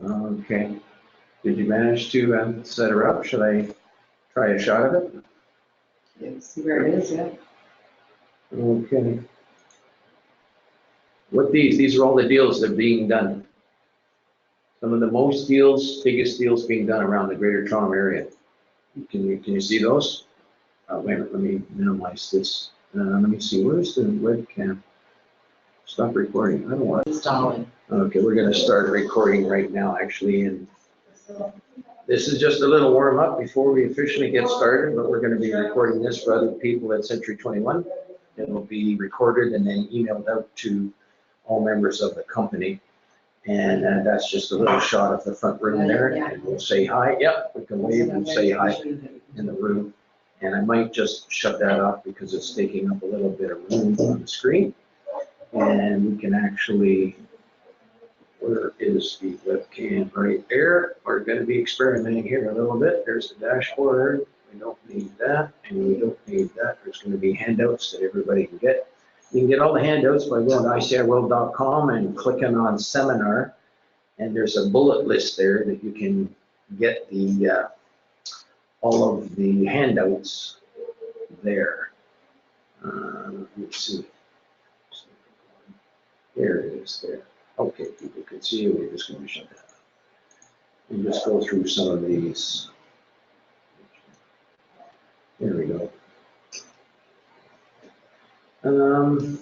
Okay. Did you manage to set her up? Should I try a shot of it? Yeah, see where it is, yeah. Okay. What these are all the deals that are being done. Some of the most deals, biggest deals being done around the Greater Toronto area. Can you see those? Wait a minute, let me minimize this. Let me see, where's the webcam? Stop recording. I don't want to. Installing. Okay, we're going to start recording right now, actually, and this is just a little warm up before we officially get started, but we're going to be recording this for other people at Century 21. It will be recorded and then emailed out to all members of the company. And that's just a little shot of the front room there, and we'll say hi. Yep, we can wave and say hi in the room. And I might just shut that off because it's taking up a little bit of room on the screen. And we can actually, where is the webcam? Right there. We're going to be experimenting here a little bit. There's the dashboard. We don't need that, and we don't need that. There's going to be handouts that everybody can get. You can get all the handouts by going to ICIWorld.com and clicking on Seminar, and there's a bullet list there that you can get the all of the handouts there. Let's see. There it is there. Okay, people can see it. We're just going to shut that off and just go through some of these. There we go. The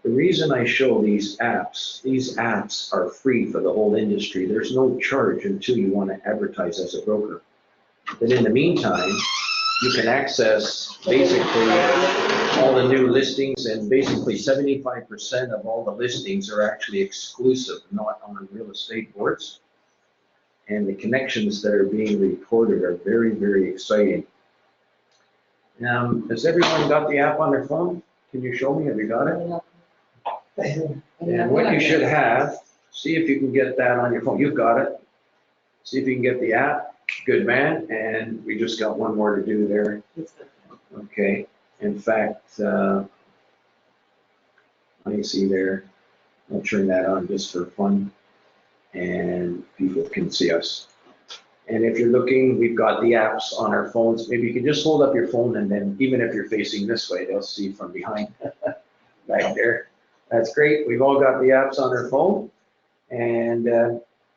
reason I show these apps are free for the whole industry. There's no charge until you want to advertise as a broker. But in the meantime, you can access basically all the new listings, and basically 75% of all the listings are actually exclusive, not on real estate boards. And the connections that are being reported are very, very exciting. Has everyone got the app on their phone? Can you show me? Have you got it? And what you should have, see if you can get that on your phone. You've got it. See if you can get the app. Good man. And we just got one more to do there. Okay. In fact, let me see there. I'll turn that on just for fun, and people can see us. And if you're looking, we've got the apps on our phones. Maybe you can just hold up your phone, and then even if you're facing this way, they'll see from behind back there. That's great. We've all got the apps on our phone, and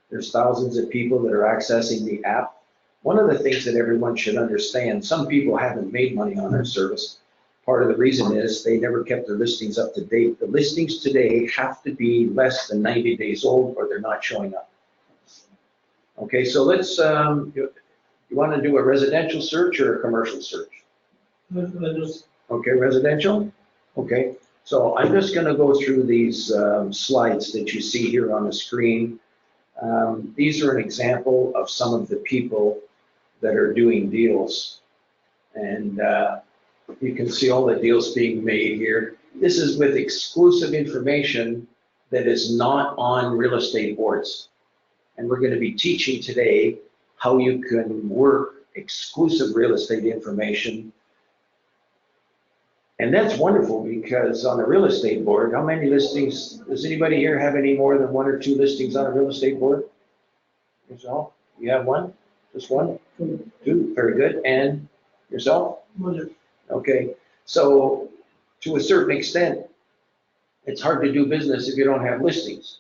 there's thousands of people that are accessing the app. One of the things that everyone should understand, some people haven't made money on their service. Part of the reason is they never kept their listings up to date. The listings today have to be less than 90 days old or they're not showing up. Okay, so let's, you want to do a residential search or a commercial search? Okay, residential? Okay, so I'm just going to go through these slides that you see here on the screen. These are an example of some of the people that are doing deals. And you can see all the deals being made here. This is with exclusive information that is not on real estate boards. And we're going to be teaching today how you can work exclusive real estate information. And that's wonderful because on a real estate board, how many listings, does anybody here have any more than 1 or 2 listings on a real estate board? Yourself? You have one? Just one? 2, very good. And yourself? 1. Okay, so to a certain extent, it's hard to do business if you don't have listings.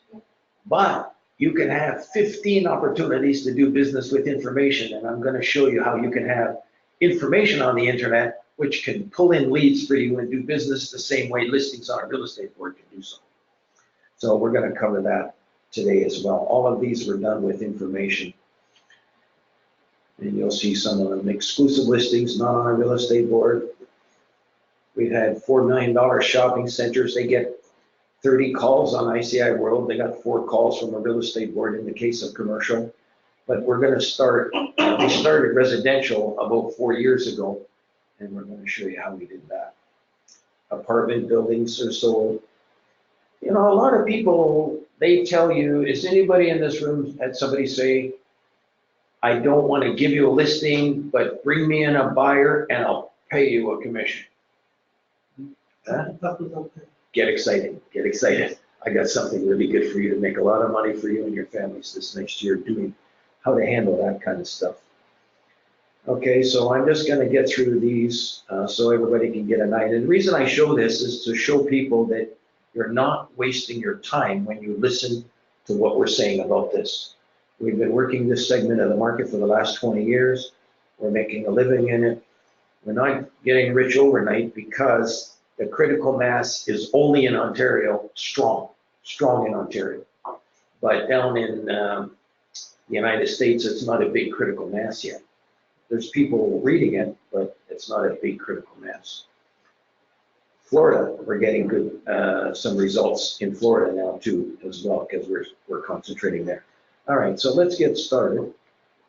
But you can have 15 opportunities to do business with information, and I'm going to show you how you can have information on the internet which can pull in leads for you and do business the same way listings on a real estate board can do so. So we're going to cover that today as well. All of these were done with information. And you'll see some of them exclusive listings, not on a real estate board. We've had $4 million shopping centers. They get 30 calls on ICIWorld. They got 4 calls from a real estate board in the case of commercial. But we're going to start, we started residential about 4 years ago, and we're going to show you how we did that. Apartment buildings are sold. You know, a lot of people, they tell you, is anybody in this room had somebody say, I don't want to give you a listing, but bring me in a buyer and I'll pay you a commission. Huh? Get excited, get excited. I got something really good for you to make a lot of money for you and your families this next year, doing how to handle that kind of stuff. Okay, so I'm just going to get through these so everybody can get an idea. And the reason I show this is to show people that you're not wasting your time when you listen to what we're saying about this. We've been working this segment of the market for the last 20 years. We're making a living in it. We're not getting rich overnight because the critical mass is only in Ontario, strong in Ontario. But down in the United States, it's not a big critical mass yet. There's people reading it, but it's not a big critical mass. Florida, we're getting good, some results in Florida now too, as well, because we're concentrating there. All right, so let's get started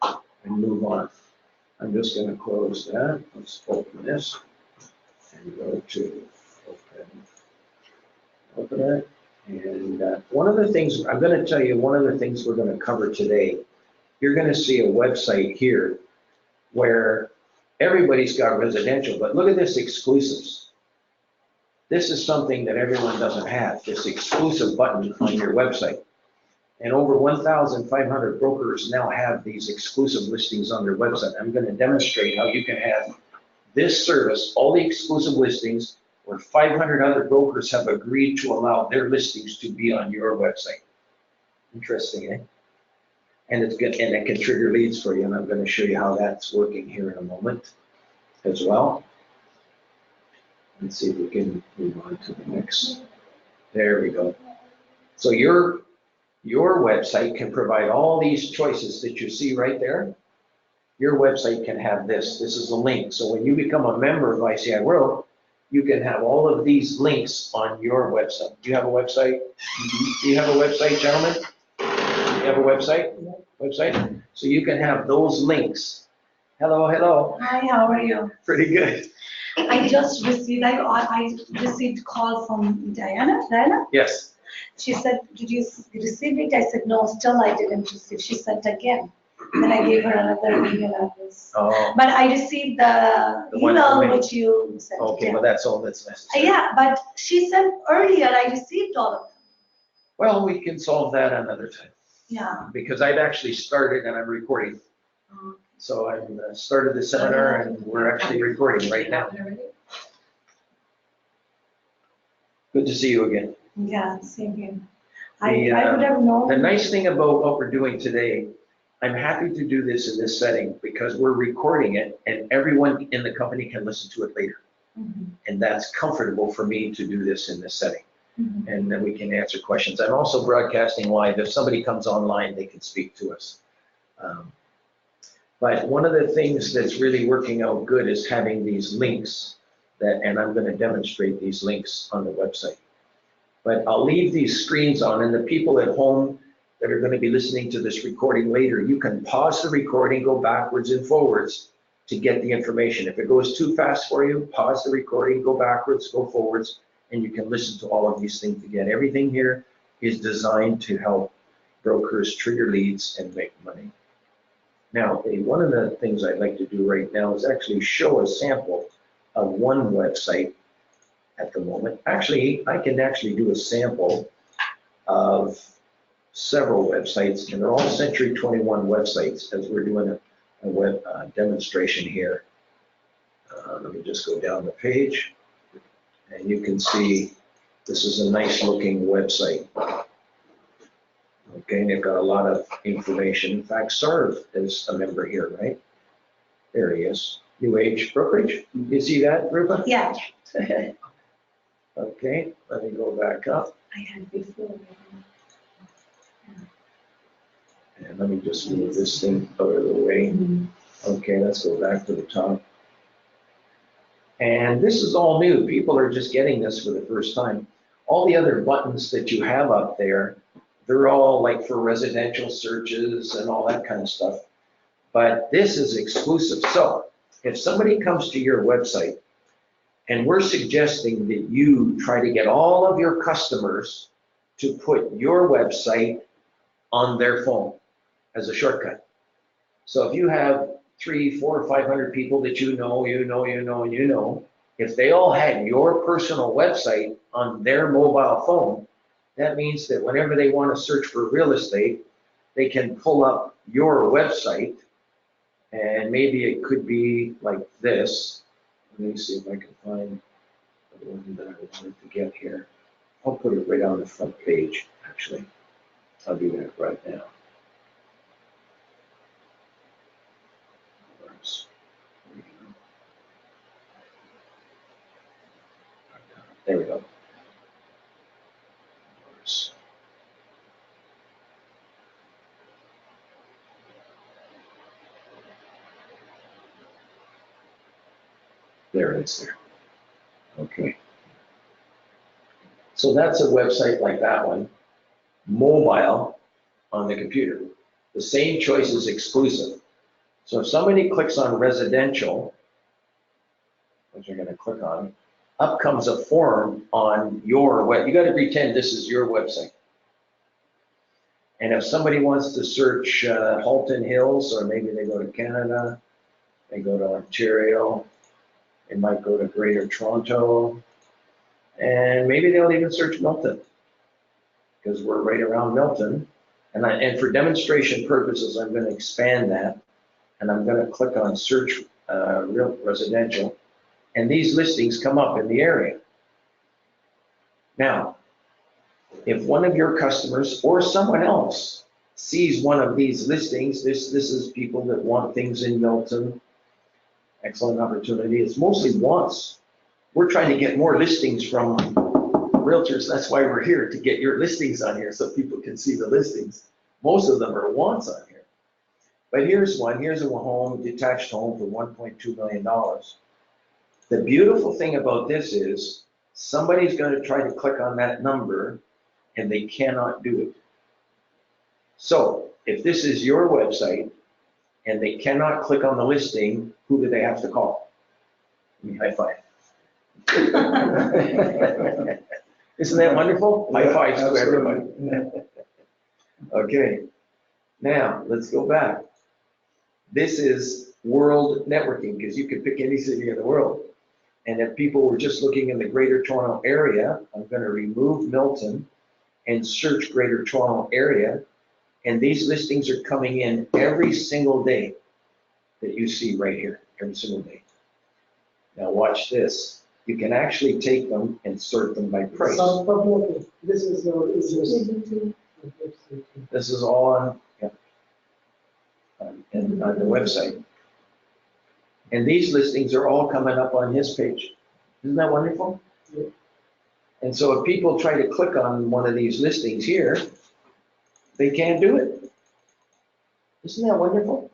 and move on. I'm just going to close that. Let's open this and go to open it. And one of the things, I'm going to tell you, one of the things we're going to cover today, you're going to see a website here where everybody's got residential, but look at this exclusives. This is something that everyone doesn't have, this exclusive button on your website. And over 1,500 brokers now have these exclusive listings on their website. I'm going to demonstrate how you can have this service, all the exclusive listings, where 500 other brokers have agreed to allow their listings to be on your website. Interesting, eh? And it can trigger leads for you, and I'm going to show you how that's working here in a moment as well. Let's see if we can move on to the next. There we go. So your website can provide all these choices that you see right there. Your website can have this. This is a link. So when you become a member of ICIWorld, you can have all of these links on your website. Do you have a website? Do you have a website, gentlemen? Do you have a website? Website? So you can have those links. Hello, hello. Hi, how are you? Pretty good. I just received, I received a call from Diana. Yes. She said, did you receive it? I said, no, still I didn't receive. She sent again. Then I gave her another email address. Oh. But I received the The one email from me. which you sent. Okay, yeah. well, that's all that's necessary. Yeah, but she said earlier I received all of them. Well, we can solve that another time. Yeah. Because I've actually started and I'm recording. So I've started the seminar and we're actually recording right now. Good to see you again. Yeah, same here. The, I would have known. The nice thing about what we're doing today, I'm happy to do this in this setting because we're recording it and everyone in the company can listen to it later. And that's comfortable for me to do this in this setting. And then we can answer questions. I'm also broadcasting live. If somebody comes online, they can speak to us. But one of the things that's really working out good is having these links and I'm going to demonstrate these links on the website. But I'll leave these screens on, and the people at home that are going to be listening to this recording later, you can pause the recording, go backwards and forwards to get the information. If it goes too fast for you, pause the recording, go backwards, go forwards, and you can listen to all of these things again. Everything here is designed to help brokers trigger leads and make money. Now, one of the things I'd like to do right now is actually show a sample of one website at the moment. Actually, I can actually do a sample of several websites, and they're all Century 21 websites as we're doing a web demonstration here. Let me just go down the page, and you can see this is a nice looking website. Okay, and they've got a lot of information. In fact, Sarv is a member here, right? There he is. New Age Brokerage. You see that, Rupa? Yeah. Okay, let me go back up. I had before. And let me just move this thing out of the way. Okay, let's go back to the top. And this is all new. People are just getting this for the first time. All the other buttons that you have up there, they're all like for residential searches and all that kind of stuff. But this is exclusive. So if somebody comes to your website, and we're suggesting that you try to get all of your customers to put your website on their phone as a shortcut. So if you have 300, 400, 500 people that you know, if they all had your personal website on their mobile phone, That means that whenever they want to search for real estate, they can pull up your website, and maybe it could be like this. Let me see if I can find the one that I wanted to get here. I'll put it right on the front page, actually. I'll do that right now. There we go. There it is there. Okay. So that's a website like that one, mobile on the computer. The same choice is exclusive. So if somebody clicks on residential, which you're going to click on, up comes a form on your web. You got to pretend this is your website. And if somebody wants to search Halton Hills, or maybe they go to Canada, they go to Ontario, they might go to Greater Toronto, and maybe they'll even search Milton, because we're right around Milton. And for demonstration purposes, I'm going to expand that, and I'm going to click on search real residential, and these listings come up in the area. Now, if one of your customers or someone else sees one of these listings, this is people that want things in Milton, excellent opportunity. It's mostly wants. We're trying to get more listings from realtors. That's why we're here, to get your listings on here so people can see the listings. Most of them are wants on here. But here's one. Here's a home, detached home for $1.2 million. The beautiful thing about this is somebody's going to try to click on that number and they cannot do it. So if this is your website and they cannot click on the listing, who do they have to call? High five. Isn't that wonderful? High fives to everybody. Okay, now let's go back. This is world networking, because you can pick any city in the world. And if people were just looking in the Greater Toronto area, I'm going to remove Milton and search Greater Toronto area. And these listings are coming in every single day that you see right here, every single day. Now watch this. You can actually take them and sort them by price. This is your This is all on, yeah, on the website. And these listings are all coming up on his page. Isn't that wonderful? Yeah. And so if people try to click on one of these listings here, they can't do it. Isn't that wonderful?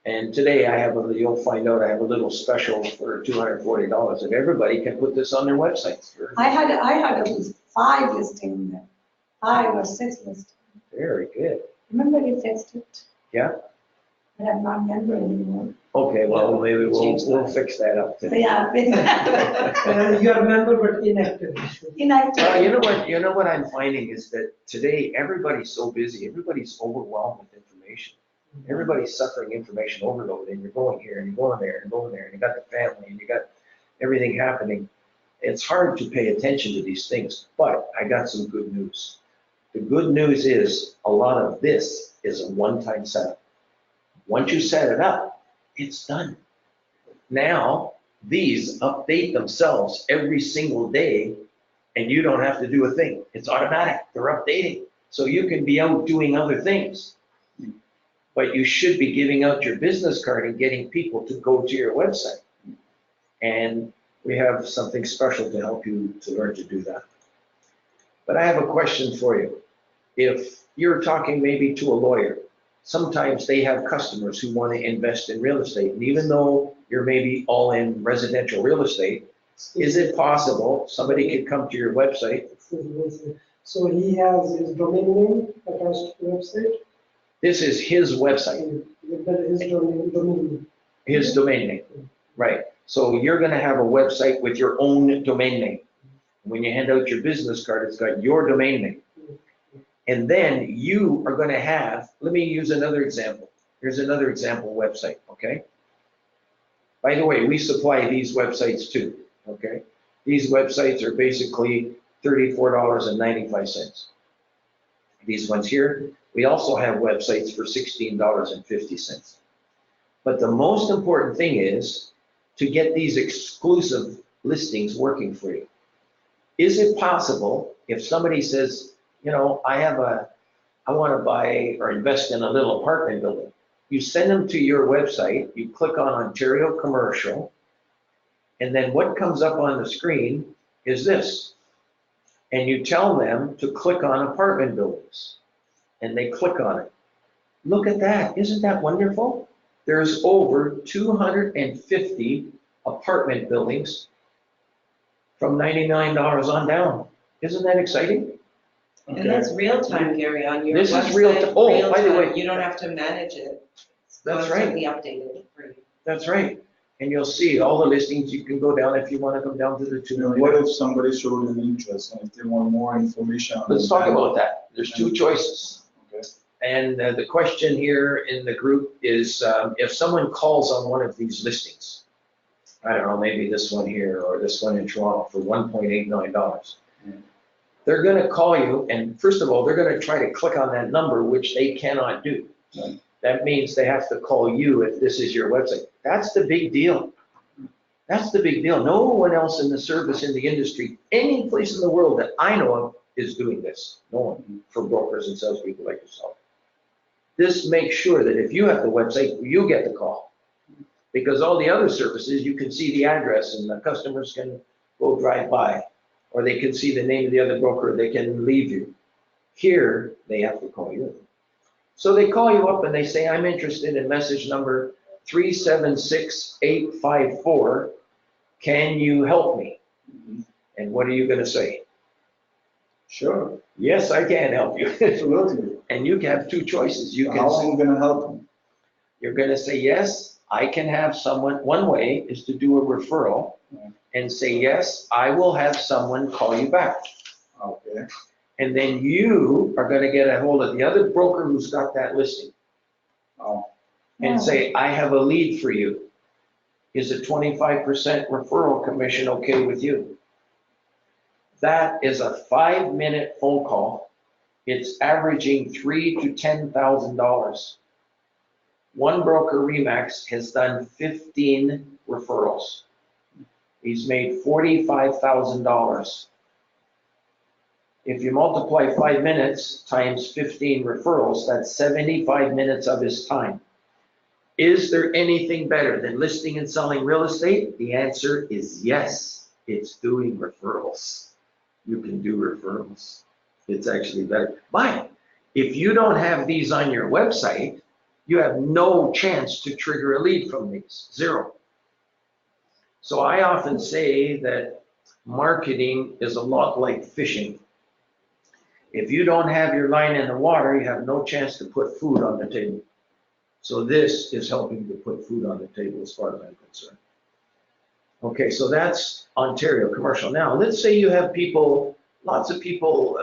And today I have you'll find out I have a little special for $240. If everybody can put this on their websites. I had at least 5 listings there, 5 or 6 listings. Very good. Remember you fixed it? Yeah. But I'm not remembering anymore. Okay, well, maybe we'll fix that up So today. yeah, you are a member but inactive. inactive. You know what I'm finding is that today everybody's so busy, everybody's overwhelmed with information. Everybody's suffering information overload, and you're going here and you're going there and going there, and you got the family and you got everything happening. It's hard to pay attention to these things, but I got some good news. The good news is a lot of this is a one-time setup. Once you set it up, it's done. Now, these update themselves every single day, and you don't have to do a thing. It's automatic. They're updating. So you can be out doing other things. But you should be giving out your business card and getting people to go to your website. And we have something special to help you to learn to do that. But I have a question for you. If you're talking maybe to a lawyer, sometimes they have customers who want to invest in real estate. And even though you're maybe all in residential real estate, is it possible somebody could come to your website? So he has his domain name attached to the website? This is his website, His domain name. his domain name, right? So you're going to have a website with your own domain name. When you hand out your business card, it's got your domain name. And then you are going to have, let me use another example. Here's another example website, okay? By the way, we supply these websites too, okay? These websites are basically $34.95. These ones here, we also have websites for $16.50. But the most important thing is to get these exclusive listings working for you. Is it possible if somebody says, you know, I want to buy or invest in a little apartment building. You send them to your website, you click on Ontario Commercial, and then what comes up on the screen is this. And you tell them to click on apartment buildings, and they click on it. Look at that, isn't that wonderful? There's over 250 apartment buildings from $99 on down. Isn't that exciting? And that's real time, Gary, on your This website. is real oh, by the way. You don't have to manage it. It's That's right. constantly updated for you. That's right. And you'll see all the listings. You can go down if you want to come down to the 2 million. What if somebody showed an interest and if they want more information? Let's talk about that. There's 2 choices. Okay. And the question here in the group is if someone calls on one of these listings, I don't know, maybe this one here or this one in Toronto for $1.8 million. They're going to call you, and first of all, they're going to try to click on that number, which they cannot do. Right. That means they have to call you if this is your website. That's the big deal. That's the big deal. No one else in the service in the industry, any place in the world that I know of is doing this. No one, for brokers and salespeople like yourself. This makes sure that if you have the website, you get the call. Because all the other services, you can see the address and the customers can go drive by. Or they can see the name of the other broker, they can leave you. Here, they have to call you. So they call you up and they say, I'm interested in message number 376854. Can you help me? And what are you going to say? Sure, Yes, I can help you. absolutely. And you have 2 choices. You How can. am I gonna help them? You're going to say, yes, I can have someone. One way is to do a referral and say, yes, I will have someone call you back. Okay, And then you are going to get a hold of the other broker who's got that listing and say, I have a lead for you. Is a 25% referral commission okay with you? That is a 5-minute phone call. It's averaging $3,000 to $10,000. One broker, Remax, has done 15 referrals. He's made $45,000. If you multiply 5 minutes times 15 referrals, that's 75 minutes of his time. Is there anything better than listing and selling real estate? The answer is yes. It's doing referrals. You can do referrals. It's actually better. But if you don't have these on your website, you have no chance to trigger a lead from these. 0. So I often say that marketing is a lot like fishing. If you don't have your line in the water, you have no chance to put food on the table. So this is helping to put food on the table as far as I'm concerned. Okay, so that's Ontario Commercial. Now, let's say you have people, lots of people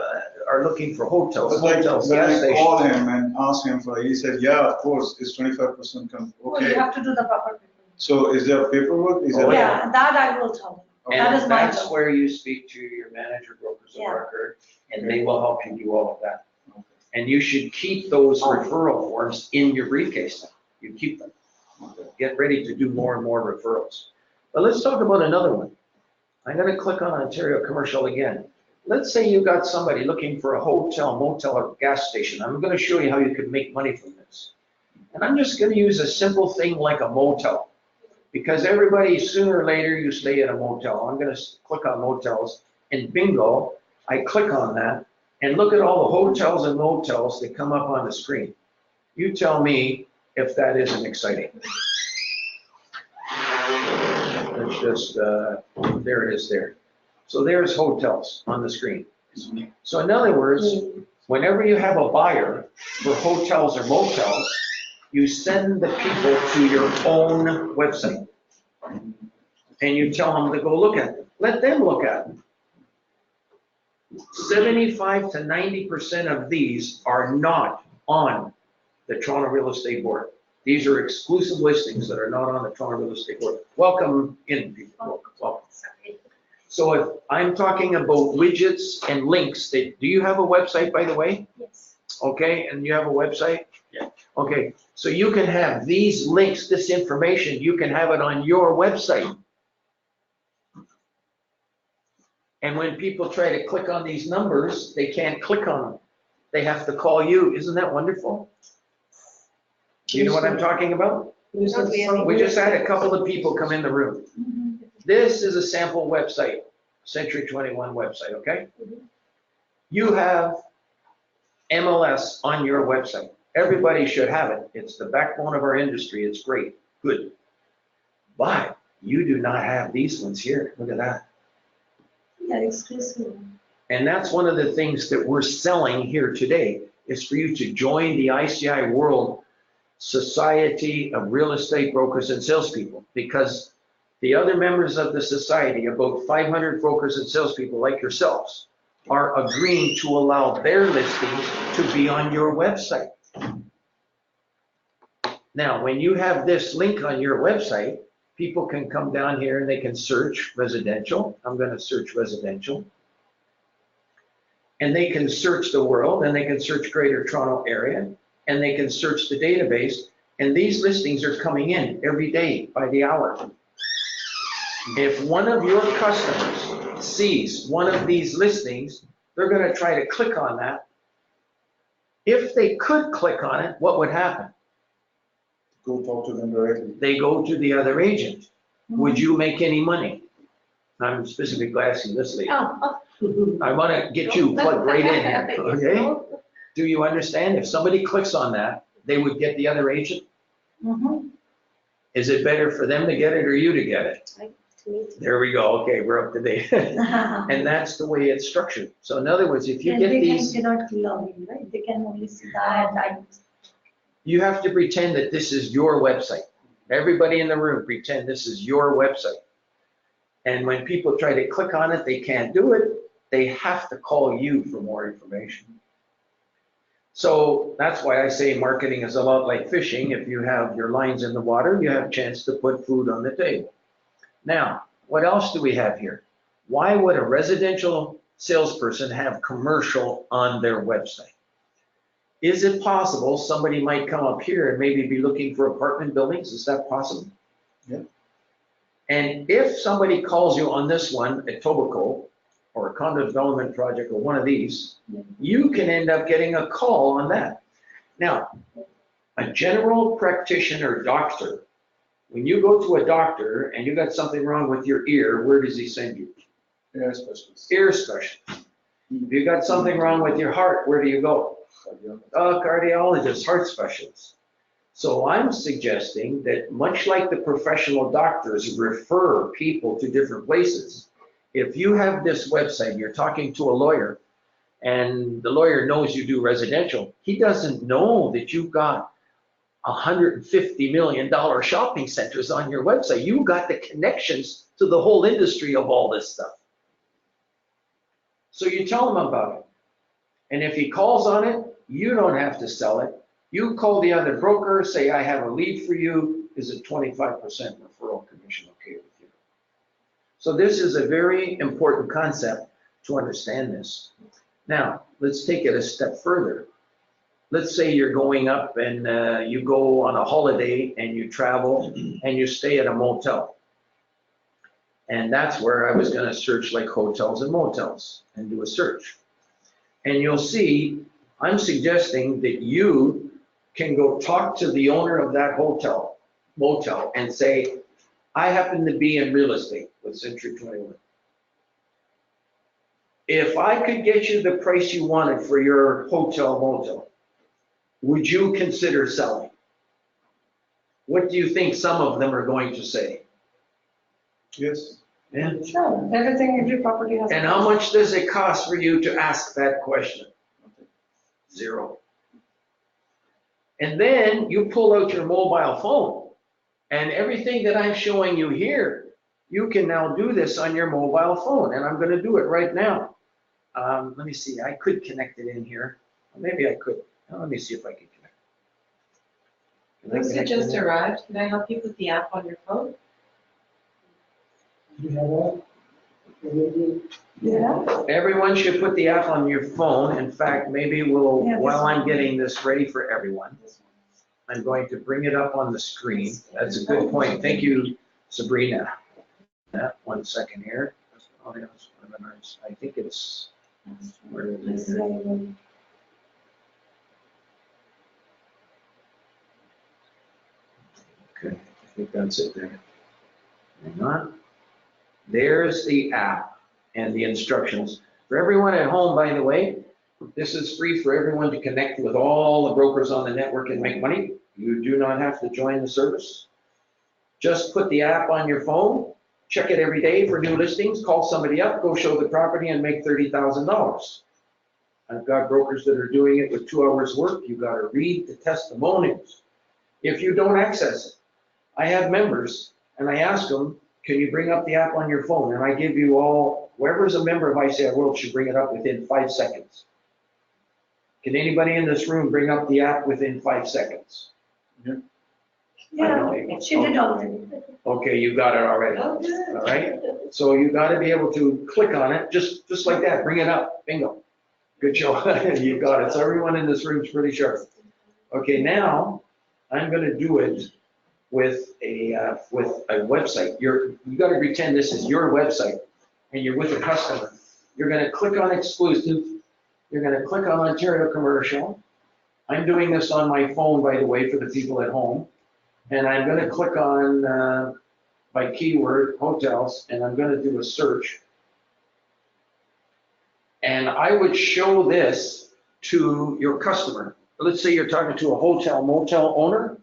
are looking for hotels, but like, gas when I stations. called him and asked him for, he said, yeah, of course, it's 25% Well, you okay. have to do the proper paperwork. So is there paperwork? Is Oh, there? Yeah, that I will tell you. That And is my that's job. where you speak to your manager, brokers of Yeah. record, and they will help you do all of that. And you should keep those referral forms in your briefcase. You keep them. Get ready to do more and more referrals. But let's talk about another one. I'm going to click on Ontario Commercial again. Let's say you got somebody looking for a hotel, motel, or gas station. I'm going to show you how you can make money from this. And I'm just going to use a simple thing like a motel. Because everybody, sooner or later, you stay at a motel. I'm going to click on motels, and bingo, I click on that, and look at all the hotels and motels that come up on the screen. You tell me if that isn't exciting. Let's just, there it is there. So there's hotels on the screen. So in other words, whenever you have a buyer for hotels or motels, you send the people to your own website. And you tell them to go look at them. Let them look at them. 75 to 90% of these are not on the Toronto Real Estate Board. These are exclusive listings that are not on the Toronto Real Estate Board. Welcome in, people. Welcome. So if I'm talking about widgets and links, do you have a website, by the way? Yes. Okay, and you have a website? Yeah. Okay, so you can have these links, this information, you can have it on your website. And when people try to click on these numbers, they can't click on them. They have to call you. Isn't that wonderful? Do you know what I'm talking about? You said We have- some- We just had a couple of people come in the room. Mhm. This is a sample website, Century 21 website, okay? You have MLS on your website. Everybody should have it. It's the backbone of our industry. It's great, good. But you do not have these ones here. Look at that. Yeah, exclusive. And that's one of the things that we're selling here today, is for you to join the ICIWorld Society of Real Estate Brokers and Salespeople, because the other members of the society, about 500 brokers and salespeople like yourselves, are agreeing to allow their listings to be on your website. Now, when you have this link on your website, people can come down here and they can search residential. I'm going to search residential. And they can search the world, and they can search Greater Toronto Area, and they can search the database. And these listings are coming in every day by the hour. If one of your customers sees one of these listings, they're going to try to click on that. If they could click on it, what would happen? Go talk to them directly. They go to the other agent. Would you make any money? I'm specifically asking this lady. Oh, I want to get you plugged right in here, okay? Do you understand? If somebody clicks on that, they would get the other agent? mhm. Is it better for them to get it or you to get it? There we go. Okay, we're up to date. And that's the way it's structured. So in other words, if you And get they these, cannot log in, right? They can only see the ad items. you have to pretend that this is your website. Everybody in the room pretend this is your website. And when people try to click on it, they can't do it. They have to call you for more information. So that's why I say marketing is a lot like fishing. If you have your lines in the water, you have a chance to put food on the table. Now, what else do we have here? Why would a residential salesperson have commercial on their website? Is it possible somebody might come up here and maybe be looking for apartment buildings? Is that possible? Yeah. And if somebody calls you on this one at Tobacco or a condo development project or one of these, you can end up getting a call on that. Now, a general practitioner doctor, when you go to a doctor and you got something wrong with your ear, where does he send you? Yeah, specialist. Ear specialist. If you got something wrong with your heart, where do you go? Cardiologist, heart specialist. So I'm suggesting that much like the professional doctors refer people to different places, if you have this website, you're talking to a lawyer, and the lawyer knows you do residential, he doesn't know that you've got $150 million shopping centers on your website. You've got the connections to the whole industry of all this stuff. So you tell him about it. And if he calls on it, you don't have to sell it. You call the other broker, say, I have a lead for you. Is it 25% referral commission okay with you? So this is a very important concept to understand this. Now, let's take it a step further. Let's say you're going up and you go on a holiday and you travel and you stay at a motel. And that's where I was going to search like hotels and motels and do a search. And you'll see, I'm suggesting that you can go talk to the owner of that motel and say, I happen to be in real estate with Century 21. If I could get you the price you wanted for your hotel motel, would you consider selling? What do you think some of them are going to say? Yes. Yeah. Sure, everything, every property has. And how much does it cost for you to ask that question? Zero. And then you pull out your mobile phone, and everything that I'm showing you here, you can now do this on your mobile phone, and I'm going to do it right now. Let me see, I could connect it in here. Maybe I could. Let me see if I can connect. Can I Lucy connect it just in? arrived. Can I help you with the app on your phone? You have that? Maybe Yeah. Everyone should put the app on your phone. In fact, maybe we'll, Yeah, this while I'm one. getting this ready for everyone, I'm going to bring it up on the screen. That's a good point. Thank you, Sabrina. 1 second here. I think it's, where is it? Okay, I think that's it there. Hang on. There's the app and the instructions. For everyone at home, by the way, this is free for everyone to connect with all the brokers on the network and make money. You do not have to join the service. Just put the app on your phone, check it every day for new listings, call somebody up, go show the property and make $30,000. I've got brokers that are doing it with 2 hours work. You've got to read the testimonials. If you don't access it, I have members and I ask them, can you bring up the app on your phone? And I give you all, whoever's a member of ICIWorld should bring it up within 5 seconds. Can anybody in this room bring up the app within 5 seconds? Yeah, she did already. Okay, you got it already. Oh, good. All right. So you got to be able to click on it, just like that, bring it up, bingo. Good show, you got it. So everyone in this room is pretty sharp. Okay, now I'm going to do it with a website. You got to pretend this is your website and you're with a customer. You're going to click on exclusive. You're going to click on Ontario Commercial. I'm doing this on my phone, by the way, for the people at home. And I'm going to click on by keyword hotels, and I'm going to do a search. And I would show this to your customer. Let's say you're talking to a hotel motel owner.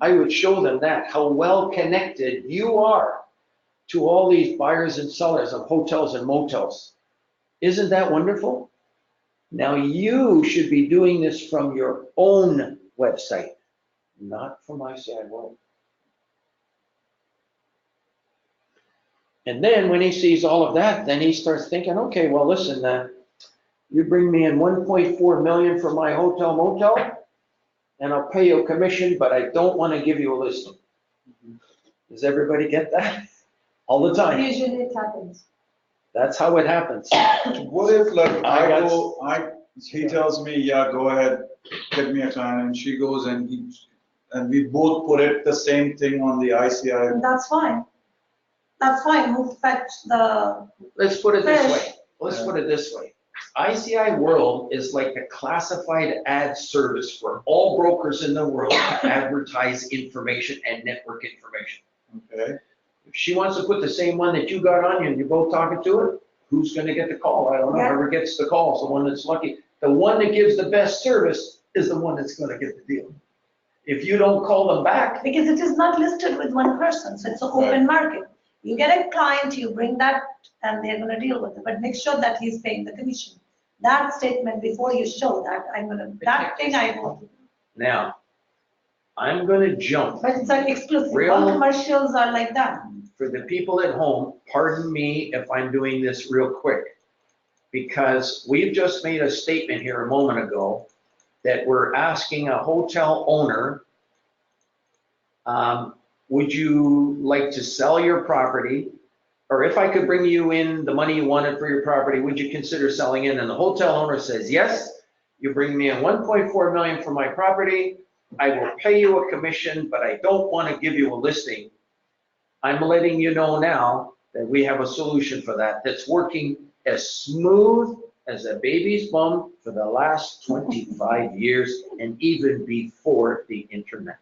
I would show them that, how well connected you are to all these buyers and sellers of hotels and motels. Isn't that wonderful? Now you should be doing this from your own website, not from ICIWorld. And then when he sees all of that, then he starts thinking, okay, well, listen, you bring me in 1.4 million for my hotel motel, and I'll pay you a commission, but I don't want to give you a listing. Does everybody get that? All the time. Usually it happens. That's how it happens. What if like he tells me, yeah, go ahead, get me a client, and she goes and we both put it the same thing on the ICI. That's fine. That's fine. We'll fetch the, Let's put it this Fish. way. Let's put it this way. ICIWorld is like a classified ad service for all brokers in the world to advertise information and network information. Okay. If she wants to put the same one that you got on you and you're both talking to her, who's going to get the call? I don't know. Yeah. Whoever gets the call is the one that's lucky. The one that gives the best service is the one that's going to get the deal. If you don't call them back, because it is not listed with one person, so it's an open market. You get a client, you bring that, and they're gonna deal with it, but make sure that he's paying the commission. That statement before you show that, that thing I will do. now, I'm going to jump. But it's like exclusive, Real- all commercials are like that. For the people at home, pardon me if I'm doing this real quick, because we've just made a statement here a moment ago that we're asking a hotel owner, would you like to sell your property? Or if I could bring you in the money you wanted for your property, would you consider selling it? And the hotel owner says, yes, you bring me in 1.4 million for my property. I will pay you a commission, but I don't want to give you a listing. I'm letting you know now that we have a solution for that that's working as smooth as a baby's bum for the last 25 years and even before the internet.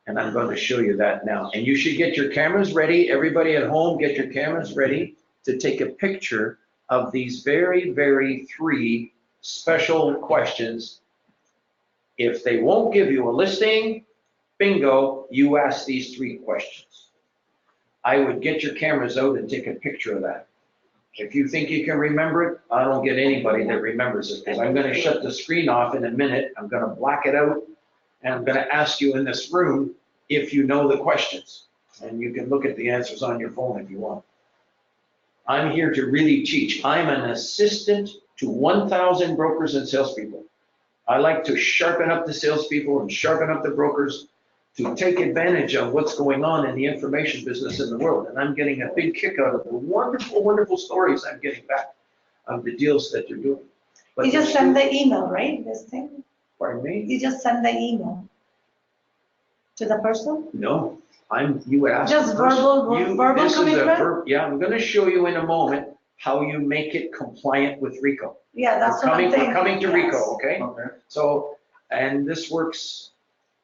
And I'm going to show you that now. And you should get your cameras ready. Everybody at home, get your cameras ready to take a picture of these very, very 3 special questions. If they won't give you a listing, bingo, you ask these 3 questions. I would get your cameras out and take a picture of that. If you think you can remember it, I don't get anybody that remembers it, because I'm going to shut the screen off in a minute. I'm going to black it out, and I'm going to ask you in this room if you know the questions. And you can look at the answers on your phone if you want. I'm here to really teach. I'm an assistant to 1,000 brokers and salespeople. I like to sharpen up the salespeople and sharpen up the brokers. to take advantage of what's going on in the information business in the world. And I'm getting a big kick out of the wonderful, wonderful stories I'm getting back of the deals that they're doing. But You just there's send still- the email, right, this thing? Pardon me? You just send the email to the person? No, you asked. Just the person. verbal This is a commitment? Yeah, I'm gonna show you in a moment how you make it compliant with RICO. Yeah, that's what I'm We're thinking. coming to yes. RICO, okay? Okay. So, and this works,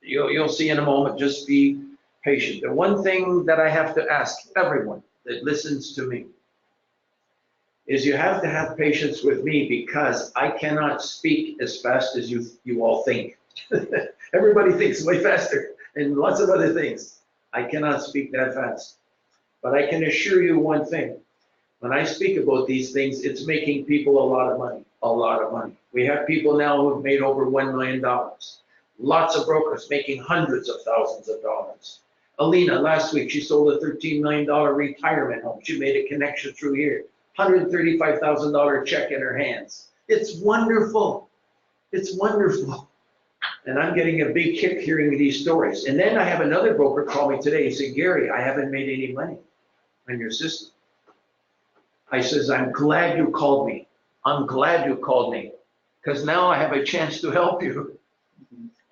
you'll see in a moment, just be patient. The one thing that I have to ask everyone that listens to me is you have to have patience with me because I cannot speak as fast as you all think. Everybody thinks way faster and lots of other things. I cannot speak that fast. But I can assure you one thing. When I speak about these things, it's making people a lot of money, a lot of money. We have people now who have made over $1 million. Lots of brokers making hundreds of thousands of dollars. Alina, last week, she sold a $13 million retirement home. She made a connection through here. $135,000 check in her hands. It's wonderful. It's wonderful. And I'm getting a big kick hearing these stories. And then I have another broker call me today. He said, Gary, I haven't made any money on your system. I says, I'm glad you called me. I'm glad you called me because now I have a chance to help you.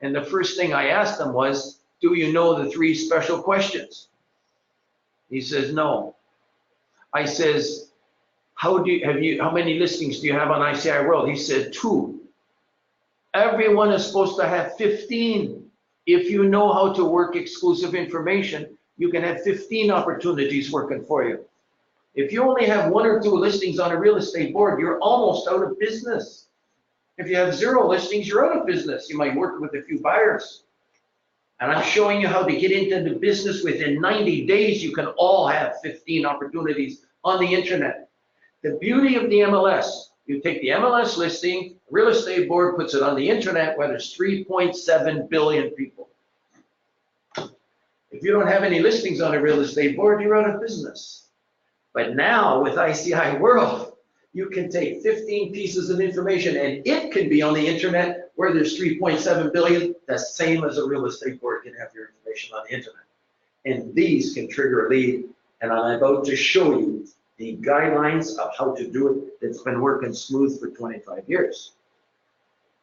And the first thing I asked him was, do you know the 3 special questions? He says, no. I says, how many listings do you have on ICIWorld? He said, 2. Everyone is supposed to have 15. If you know how to work exclusive information, you can have 15 opportunities working for you. If you only have 1 or 2 listings on a real estate board, you're almost out of business. If you have 0 listings, you're out of business. You might work with a few buyers. And I'm showing you how to get into the business within 90 days. You can all have 15 opportunities on the internet. The beauty of the MLS, you take the MLS listing, real estate board puts it on the internet where there's 3.7 billion people. If you don't have any listings on a real estate board, you're out of business. But now with ICIWorld, you can take 15 pieces of information and it can be on the internet where there's 3.7 billion, the same as a real estate board can have your information on the internet. And these can trigger a lead. And I'm about to show you the guidelines of how to do it that's been working smooth for 25 years.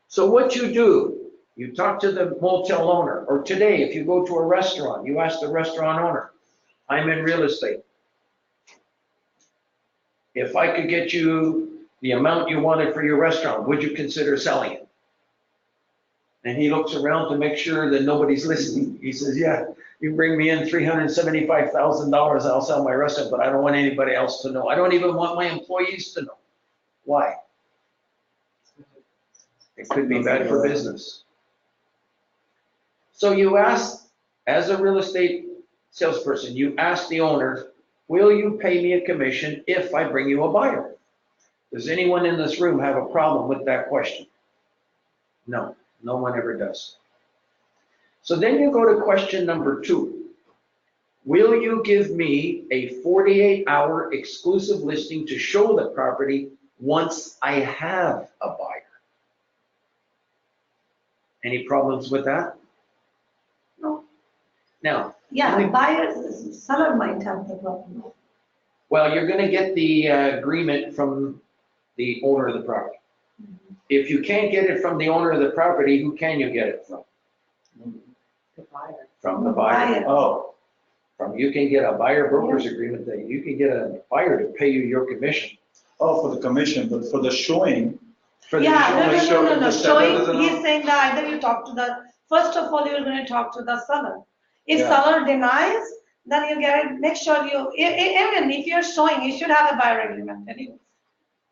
So what you do, you talk to the motel owner, or today, if you go to a restaurant, you ask the restaurant owner, I'm in real estate. If I could get you the amount you wanted for your restaurant, would you consider selling it? And he looks around to make sure that nobody's listening. He says, yeah, you bring me in $375,000, I'll sell my restaurant, but I don't want anybody else to know. I don't even want my employees to know. Why? It could be bad for business. So you ask, as a real estate salesperson, you ask the owner, will you pay me a commission if I bring you a buyer? Does anyone in this room have a problem with that question? No, no one ever does. So then you go to question number 2. Will you give me a 48-hour exclusive listing to show the property once I have a buyer? Any problems with that? No. Now, Yeah, buyers, seller might have the problem. well, you're gonna get the agreement from the owner of the property. If you can't get it from the owner of the property, who can you get it from? The buyer. From the buyer. Buyer. Oh, you can get a buyer broker's agreement that you can get a buyer to pay you your commission. Oh, for the commission, but for the showing, For the Yeah, showing. no. the seller Showing, doesn't he's know. saying that either you talk to the, first of all, you're gonna talk to the seller. If Yeah. seller denies, then you get it, make sure you, even if you're showing, you should have a buyer agreement anyway.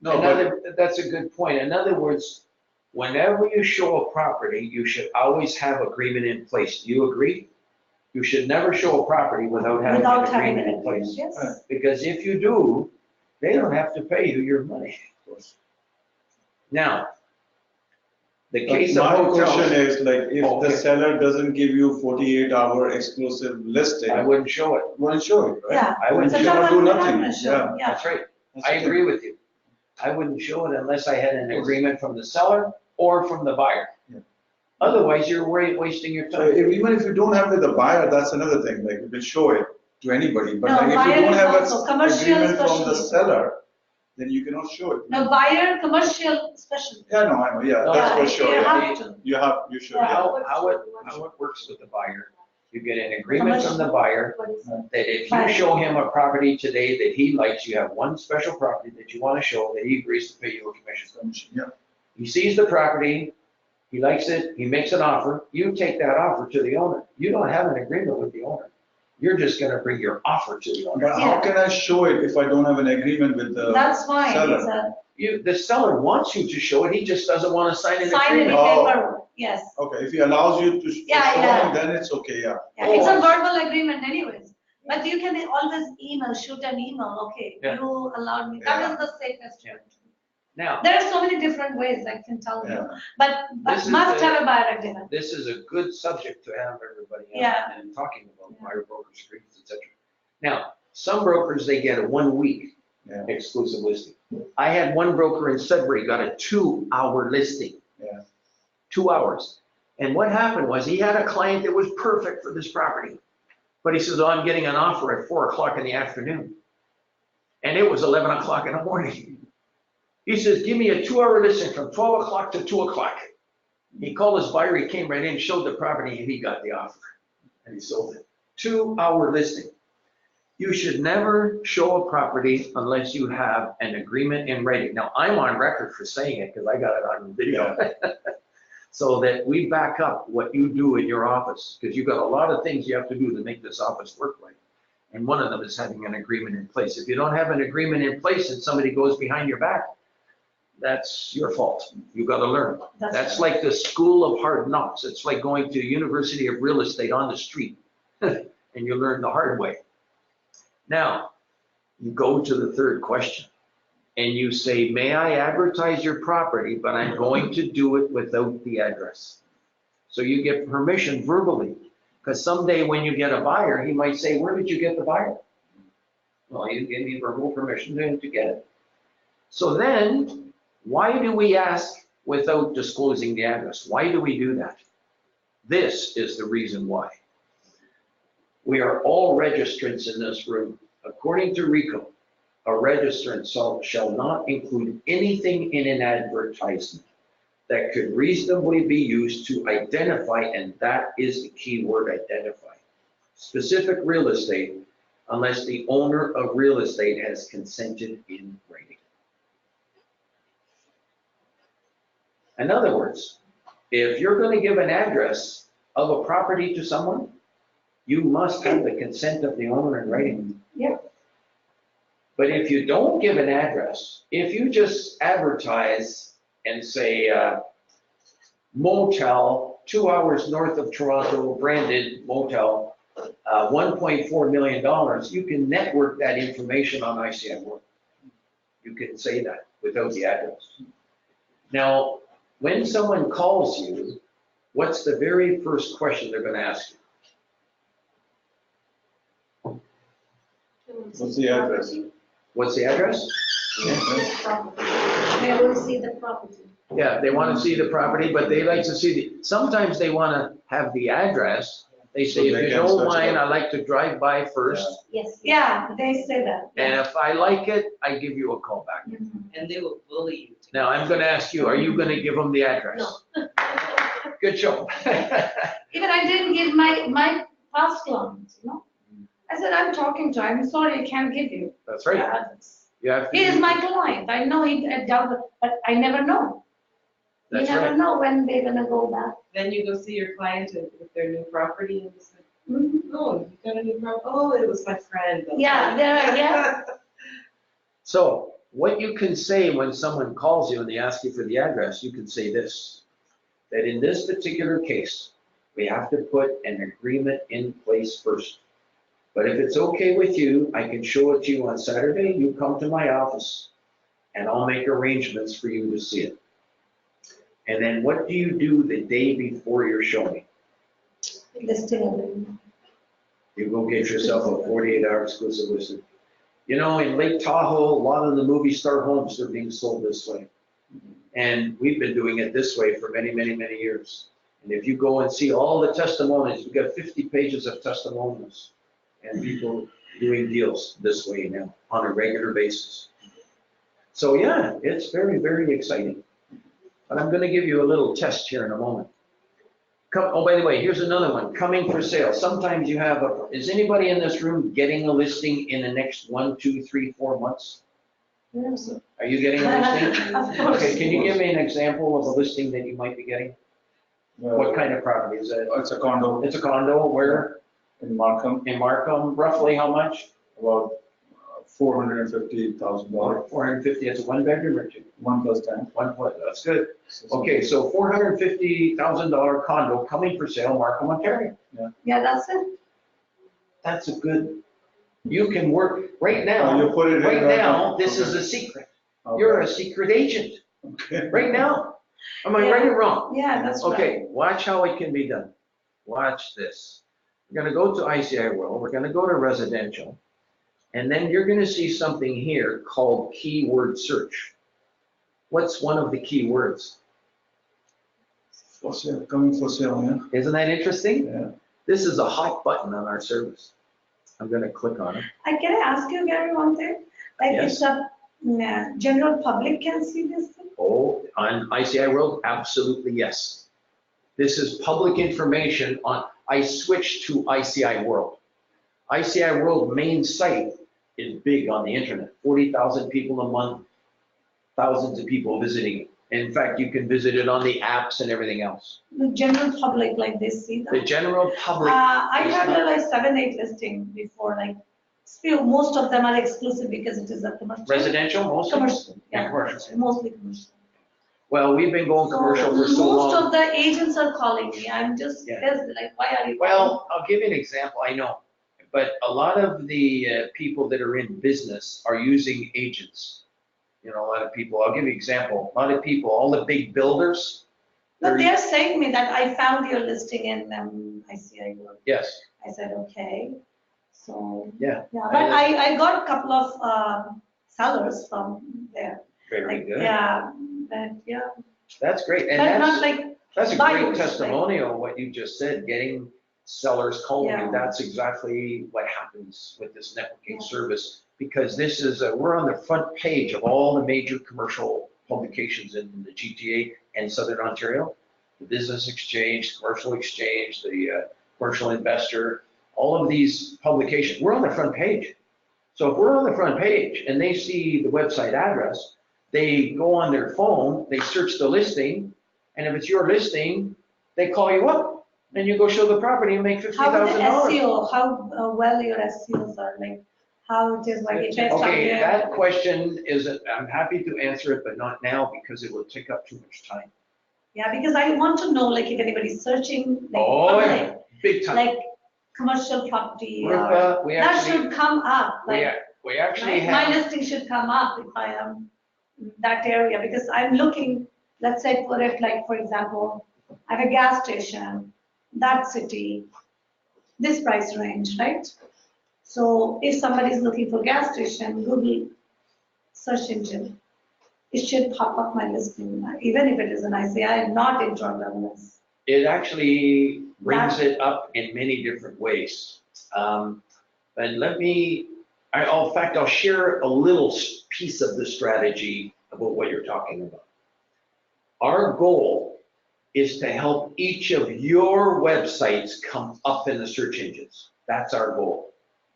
No, but That's a good point. In other words, whenever you show a property, you should always have agreement in place. Do you agree? You should never show a property without having an Without having agreement an in agreement, place. yes. Because if you do, they don't have to pay you your money. Now, the case of my question hotels, is like, if Okay. the seller doesn't give you 48-hour exclusive listing, I wouldn't show it. won't show it, right? Yeah. I wouldn't So show that cannot it. do one, we're not nothing. gonna show, Yeah. yeah. That's right. That's I the agree thing. with you. I wouldn't show it unless I had an agreement from the seller or from the buyer. Yeah. Otherwise, you're wasting your So time. even if you don't have with the buyer, that's another thing, like you can show it to anybody, but No, like if you buyer don't is have also an commercial agreement from the especially. seller, then you cannot show it. No, buyer, commercial, especially. Yeah, no, I know, yeah, No, that's Yeah, for you sure, yeah. have to. You should, Yeah. yeah. How it works with the buyer, you get an agreement from the buyer that if you Buyer. show him a property today that he likes, you have one special property that you want to show, that he agrees to pay you a commission. Yeah, He sees the property, he likes it, he makes an offer, you take that offer to the owner. You don't have an agreement with the owner. You're just gonna bring your offer to the owner. but how Yeah. can I show it if I don't have an agreement with the That's fine, seller? it's a, The seller wants you to show it, he just doesn't want to sign an sign any agreement. Oh. paperwork, yes. Okay, if he allows you to Yeah, show yeah. him, then it's okay, yeah. Yeah, it's a Oh, verbal agreement anyways, but you can always email, shoot an email, okay, Yeah. you allowed me, that is the safest way. Now, There are so many different ways I can tell you, Yeah. but This is must the- have a buyer agreement. this is a good subject to have everybody on Yeah. and talking about buyer brokers agreements, et cetera. Now, some brokers, they get a 1 week Yeah. exclusive listing. I had one broker in Sudbury got a 2-hour listing. Yeah. 2 hours. And what happened was he had a client that was perfect for this property. But he says, oh, I'm getting an offer at 4 o'clock in the afternoon. And it was 11 o'clock in the morning. He says, give me a 2-hour listing from 12 o'clock to 2 o'clock. He called his buyer, he came right in, showed the property, and he got the offer. And he sold it. 2-hour listing. You should never show a property unless you have an agreement in writing. Now, I'm on record for saying it because I got it on video. So that we back up what you do in your office, because you've got a lot of things you have to do to make this office work right. And one of them is having an agreement in place. If you don't have an agreement in place and somebody goes behind your back, that's your fault. You've got to learn. That's like the school of hard knocks. It's like going to University of Real Estate on the street. And you learn the hard way. Now, you go to the third question and you say, may I advertise your property, but I'm going to do it without the address. So you get permission verbally, because someday when you get a buyer, he might say, where did you get the buyer? Well, you gave me verbal permission to get it. So then, why do we ask without disclosing the address? Why do we do that? This is the reason why. We are all registrants in this room. According to RICO, a registrant shall not include anything in an advertisement that could reasonably be used to identify, and that is the key word, identify, specific real estate unless the owner of real estate has consented in writing. In other words, if you're going to give an address of a property to someone, you must have the consent of the owner in writing. Yeah. But if you don't give an address, if you just advertise and say motel, 2 hours north of Toronto, branded motel, $1.4 million, you can network that information on ICIWorld. You can say that without the address. Now, when someone calls you, what's the very first question they're going to ask you? What's the address? What's the address? They will see the property. Yeah, they want to see the property, but they like to see sometimes they want to have the address. They say, So if they you can don't search it mind, up. I like to drive by first. Yes. Yeah, they say that. And if I like it, I give you a call back. And they will bully you. Now, I'm going to ask you, are you going to give them the address? No. Good job. Even I didn't give my past clients, you know. I said, I'm talking to him, I'm sorry, I can't give you. That's right. address. You have to He is do- my client, I know he does it, but I never know. You That's never right. know when they're gonna go back. Then you go see your client with their new property and say, Mhm. oh, you got a new property? Oh, it was my friend. Yeah, yeah. So what you can say when someone calls you and they ask you for the address, you can say this, that in this particular case, we have to put an agreement in place first. But if it's okay with you, I can show it to you on Saturday. You come to my office and I'll make arrangements for you to see it. And then what do you do the day before you're showing? Listing agreement. You go get yourself a 48-hour exclusive listing. You know, in Lake Tahoe, a lot of the movie star homes are being sold this way. And we've been doing it this way for many, many, many years. And if you go and see all the testimonies, we've got 50 pages of testimonials and people doing deals this way now on a regular basis. So yeah, it's very, very exciting. But I'm going to give you a little test here in a moment. Oh, by the way, here's another one, coming for sale. Sometimes you have is anybody in this room getting a listing in the next 1, 2, 3, 4 months? Yes. Are you getting a listing? Of course. Okay, can you give me an example of a listing that you might be getting? What kind of property is that? It's a condo It's a condo, where? in Markham, In Markham, roughly how much? about $450,000, 450, it's a one bedroom or two? 1 + 10. One foot, that's good. Okay, so $450,000 condo coming for sale, Markham, Ontario. Yeah, that's it. That's a good, you can work, right Oh, you now, put it in right right now, now? this is a secret. You're a secret agent, Okay. right now. Am I right or wrong? Yeah, that's right. Okay, watch how it can be done. Watch this. We're gonna go to ICIWorld, we're gonna go to residential, and then you're gonna see something here called keyword search. What's one of the keywords? For sale, coming for sale, yeah. Isn't that interesting? Yeah. This is a hot button on our service. I'm gonna click on it. Can I ask you, Gary, one thing? Like, Yes. it's a general public can see this thing? Oh, on ICIWorld, absolutely yes. This is public information on, I switched to ICIWorld. ICIWorld main site is big on the internet, 40,000 people a month, thousands of people visiting it. In fact, you can visit it on the apps and everything else. The general public, like, they see The that? general public, I is had not- like 7, 8 listings before, like, few, most of them are exclusive because it is a commercial. residential, mostly? Commercial, yeah, Commercial. mostly commercial. Well, we've been going commercial for so Most long. of the agents are calling me, I'm just, Yeah. like, why are you? Well, I'll give you an example, I know. But a lot of the people that are in business are using agents. You know, a lot of people, I'll give you an example, a lot of people, all the big builders. No, they are saying me that I found your listing in ICIWorld. Yes, I said, okay, so. yeah. Yeah, but I got a couple of sellers from there. Very Like, good. yeah, but yeah, That's great. And but not that's, like, that's a buyers, great like- testimonial, what you just said, getting sellers calling you. Yeah. That's exactly what happens with this networking Yeah. service. Because this is, we're on the front page of all the major commercial publications in the GTA and Southern Ontario. The Business Exchange, Commercial Exchange, the Commercial Investor, all of these publications, we're on the front page. So if we're on the front page and they see the website address, they go on their phone, they search the listing, and if it's your listing, they call you up and you go show the property and make how the $50,000. SEO, how well your SEOs are, like, how it is, like, if it's Okay, somewhere. that question is, I'm happy to answer it, but not now because it will take up too much time. Yeah, because I want to know, like, if anybody's searching, like, Oh, public, yeah, big time. like, commercial property, or, Bertha, we that actually, should come up, like, we actually right? My have, listing should come up if I am in that area, because I'm looking, let's say for it, like, for example, I have a gas station, that city, this price range, right? So if somebody is looking for gas station, Google search engine, it should pop up my listing, even if it is an ICI, not in WMS. it actually brings it up in many different ways. And let me, in fact, I'll share a little piece of the strategy about what you're talking about. Our goal is to help each of your websites come up in the search engines. That's our goal.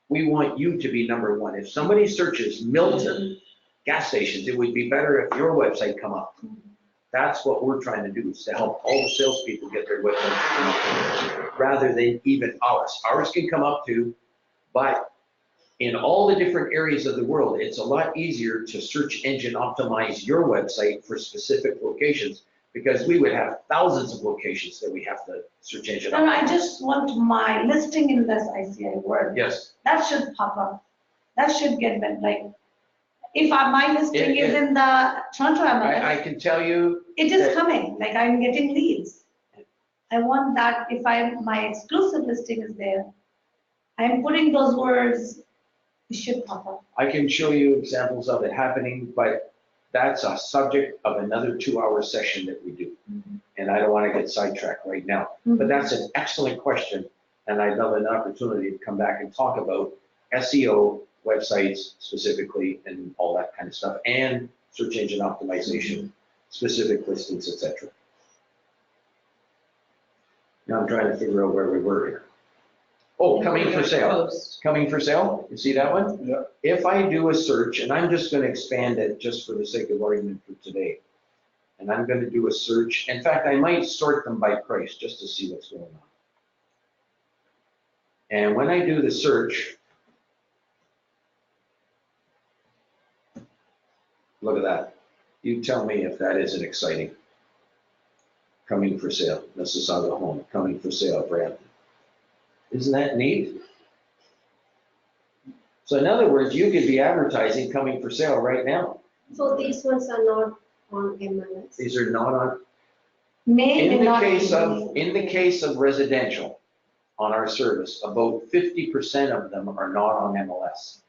We want you to be number one. If somebody searches Milton gas stations, it would be better if your website come up. That's what we're trying to do, is to help all the salespeople get their websites rather than even ours. Ours can come up too, but in all the different areas of the world, it's a lot easier to search engine optimize your website for specific locations, because we would have thousands of locations that we have to search engine No, I optimize. just want my listing in this ICI word. Yes, That should pop up. That should get better, like, if my listing is It- in the Toronto I MLS, can tell you, it is that- coming, like, I'm getting leads. I want that, if my exclusive listing is there, I'm putting those words, it should pop up. I can show you examples of it happening, but that's a subject of another 2-hour session that we do. And I don't want to get sidetracked right now. But that's an excellent question, and I'd love an opportunity to come back and talk about SEO, websites specifically, and all that kind of stuff, and search engine optimization, specific listings, etc. Now I'm trying to figure out where we were here. Oh, coming for sale. Post. Coming for sale, you see that one? Yeah. If I do a search, and I'm just going to expand it just for the sake of argument for today, and I'm going to do a search. In fact, I might sort them by price just to see what's going on. And when I do the search, look at that. You tell me if that isn't exciting. Coming for sale, Mississauga home, coming for sale, Brampton. Isn't that neat? So in other words, you could be advertising coming for sale right now. So these ones are not on MLS. These are not on. Maybe In the not. case of residential on our service, about 50% of them are not on MLS.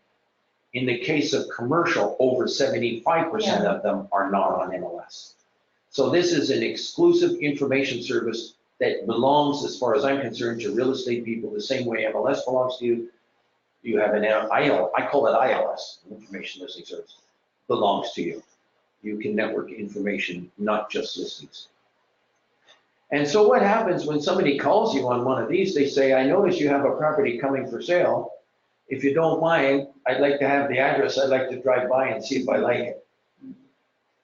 In the case of commercial, over 75% of them are not on MLS. So this is an exclusive information service that belongs, as far as I'm concerned, to real estate people the same way MLS belongs to you. You have an IL, I call it ILS, Information Listing Service, belongs to you. You can network information, not just listings. And so what happens when somebody calls you on one of these, they say, I notice you have a property coming for sale. If you don't mind, I'd like to have the address. I'd like to drive by and see if I like it.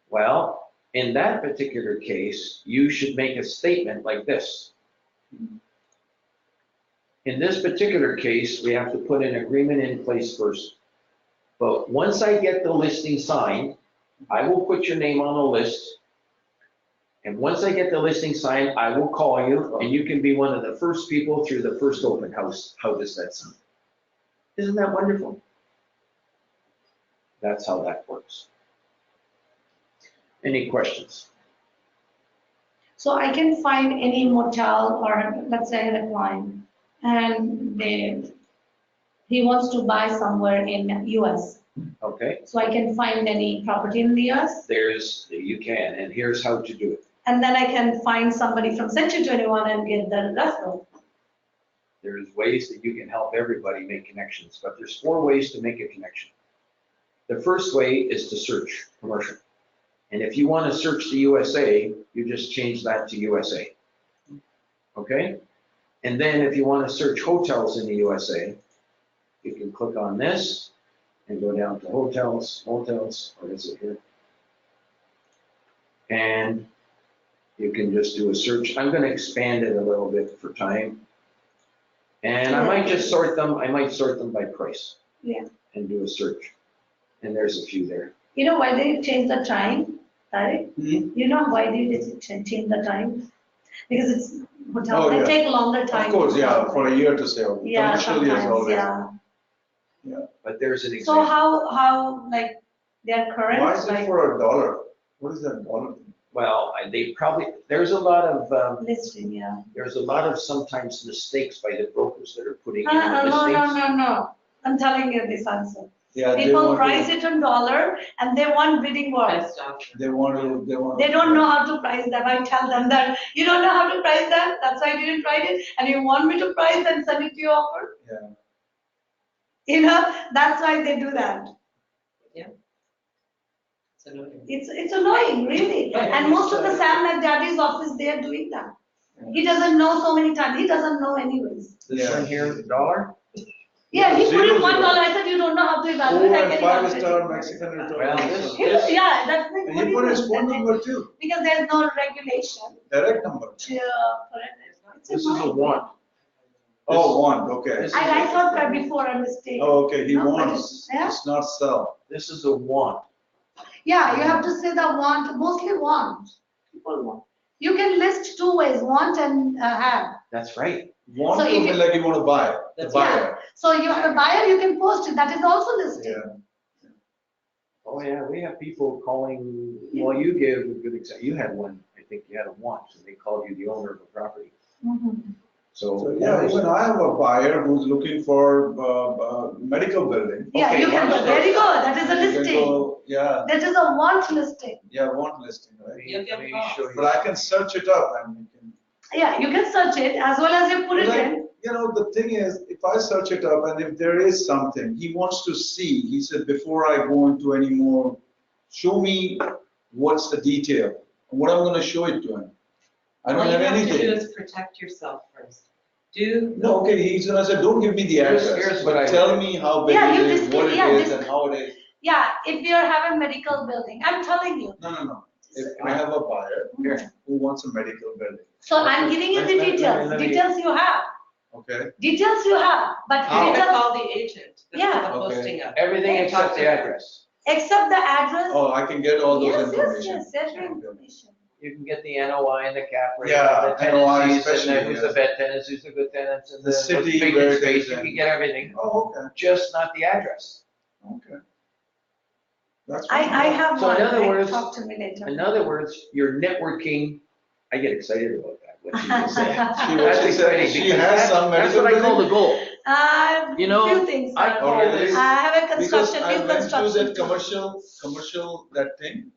Well, in that particular case, you should make a statement like this. In this particular case, we have to put an agreement in place first. But once I get the listing signed, I will put your name on the list. And once I get the listing signed, I will call you, and you can be one of the first people through the first open house. How does that sound? Isn't that wonderful? That's how that works. Any questions? So I can find any motel, or let's say I had a client and he wants to buy somewhere in US. Okay, So I can find any property in the US, you can, and here's how to do it. and then I can find somebody from Century 21 and get the referral. There's ways that you can help everybody make connections, but there's 4 ways to make a connection. The first way is to search commercial. And if you want to search the USA, you just change that to USA. Okay? And then if you want to search hotels in the USA, you can click on this and go down to hotels, or is it here? And you can just do a search. I'm going to expand it a little bit for time. And I might just sort them, by price. Yeah. And do a search. And there's a few there. You know why they change the time, Tarek? You know why they change the time? Because it's hotels, Oh, they yeah. take longer time. Of course, yeah, for a year to sell. Yeah, Commercial is sometimes, always. yeah. But there's an So example. how like their current, Why is it like for $1? What is that dollar? Well, there's a lot of, listing, yeah. there's a lot of sometimes mistakes by the brokers that are putting in No, the listings. no. I'm telling you this answer. Yeah, they People want price to, it in dollar and they want bidding wars. Best off. they want. They don't know how to price that. I tell them that you don't know how to price that. That's why I didn't write it. And you want me to price and send it to your offer? Yeah. You know, that's why they do that. It's annoying. It's annoying, really. Right. And most of the Sam McDaddy's office, they are doing that. He doesn't know so many times. He doesn't know anyways. This Yeah. one here, $1? Yeah, he put Zero, in $1. zero. I said, you don't know how to evaluate. I And can 5-star evaluate. Mexican Well, restaurant. Yeah, that's the And he put his phone number too, because there's no regulation. direct number. Yeah, correct. It's This is a annoying. want. Oh, want, okay. This I thought that before a mistake. Oh, okay, he No, but wants, yeah. it's not sell. This is a want. Yeah, you have to say the want, mostly want. People want. You can list 2 ways, want and have. That's right. Want So to if be it- like you want to buy, the That's buyer. So you have a buyer, you can post it. That is also listed. Yeah. Oh, yeah, we have people calling, well, you gave a good example. You had one, I think you had a want, and they called you the owner of a property. Mhm. So, yeah, even I have a buyer who's looking for medical building. Yeah, Okay, you can, wonderful. there you go, that is a And you can listing. go- Yeah, That is a want listing. yeah, want listing, right? Let me show you. But I can search it up and you can. Yeah, you can search it as well as you put it Like, in. you know, the thing is, if I search it up and if there is something, he wants to see, he said, before I go into any more, show me what's the detail, and what I'm gonna show it to him. I don't All you have have to do anything. is protect yourself first. Do, No, okay, he's gonna say, don't give me the Here's address, what I but tell would- me how big Yeah, it you is, just- what it yeah, is, just- and how it is. Yeah, if you're having medical building, I'm telling you. No. If I have a buyer Here. who wants a medical building, So I'm giving you the Let me- details, let me- details you have, okay? details you have, but you can details, call the agent. That's Yeah. what the Okay. posting of. Everything Talk except to the her. address. except the address. Oh, I can get all those Yes, information. yes, every information. You can get the NOI and the cap rate, Yeah, and the NOI tenancies, and especially, then who's the yeah. bad tenants, who's the good tenants, and The the city vacant where it space, is you and- can get everything, Oh, okay, just not the address. okay. That's I fine. have So in one, other right? words- Talk to me later. In other words, you're networking, I get excited about that, what you just said. She That's was- she said exciting, she because has some that's what I medical call the goal. You know, Few things. I call Oh, really? this, I have a Because construction, I new went to construction. that commercial, that thing,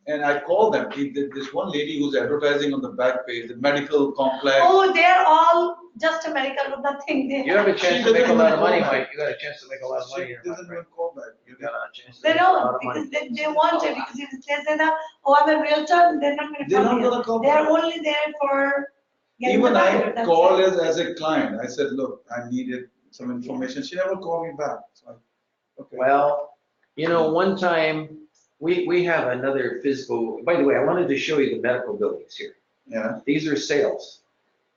and I called them. This one lady who's advertising on the back page, the medical complex. Oh, they're all just a medical, nothing. They you have a chance to She make a doesn't lot of even money, call Mike, you got a chance to make a lot of money She here, my doesn't friend. even call back. You got a chance to They make a lot don't, of money. because they want it, because if they say that, oh, I'm a realtor, they're not gonna They're not come here. gonna call They're back. only there for getting the Even I buyer, that's called it. as a client. I said, look, I needed some information. She never called me back. So I, okay. Well, you know, one time, we have another physical, by the way, I wanted to show you the medical buildings here. Yeah, These are sales.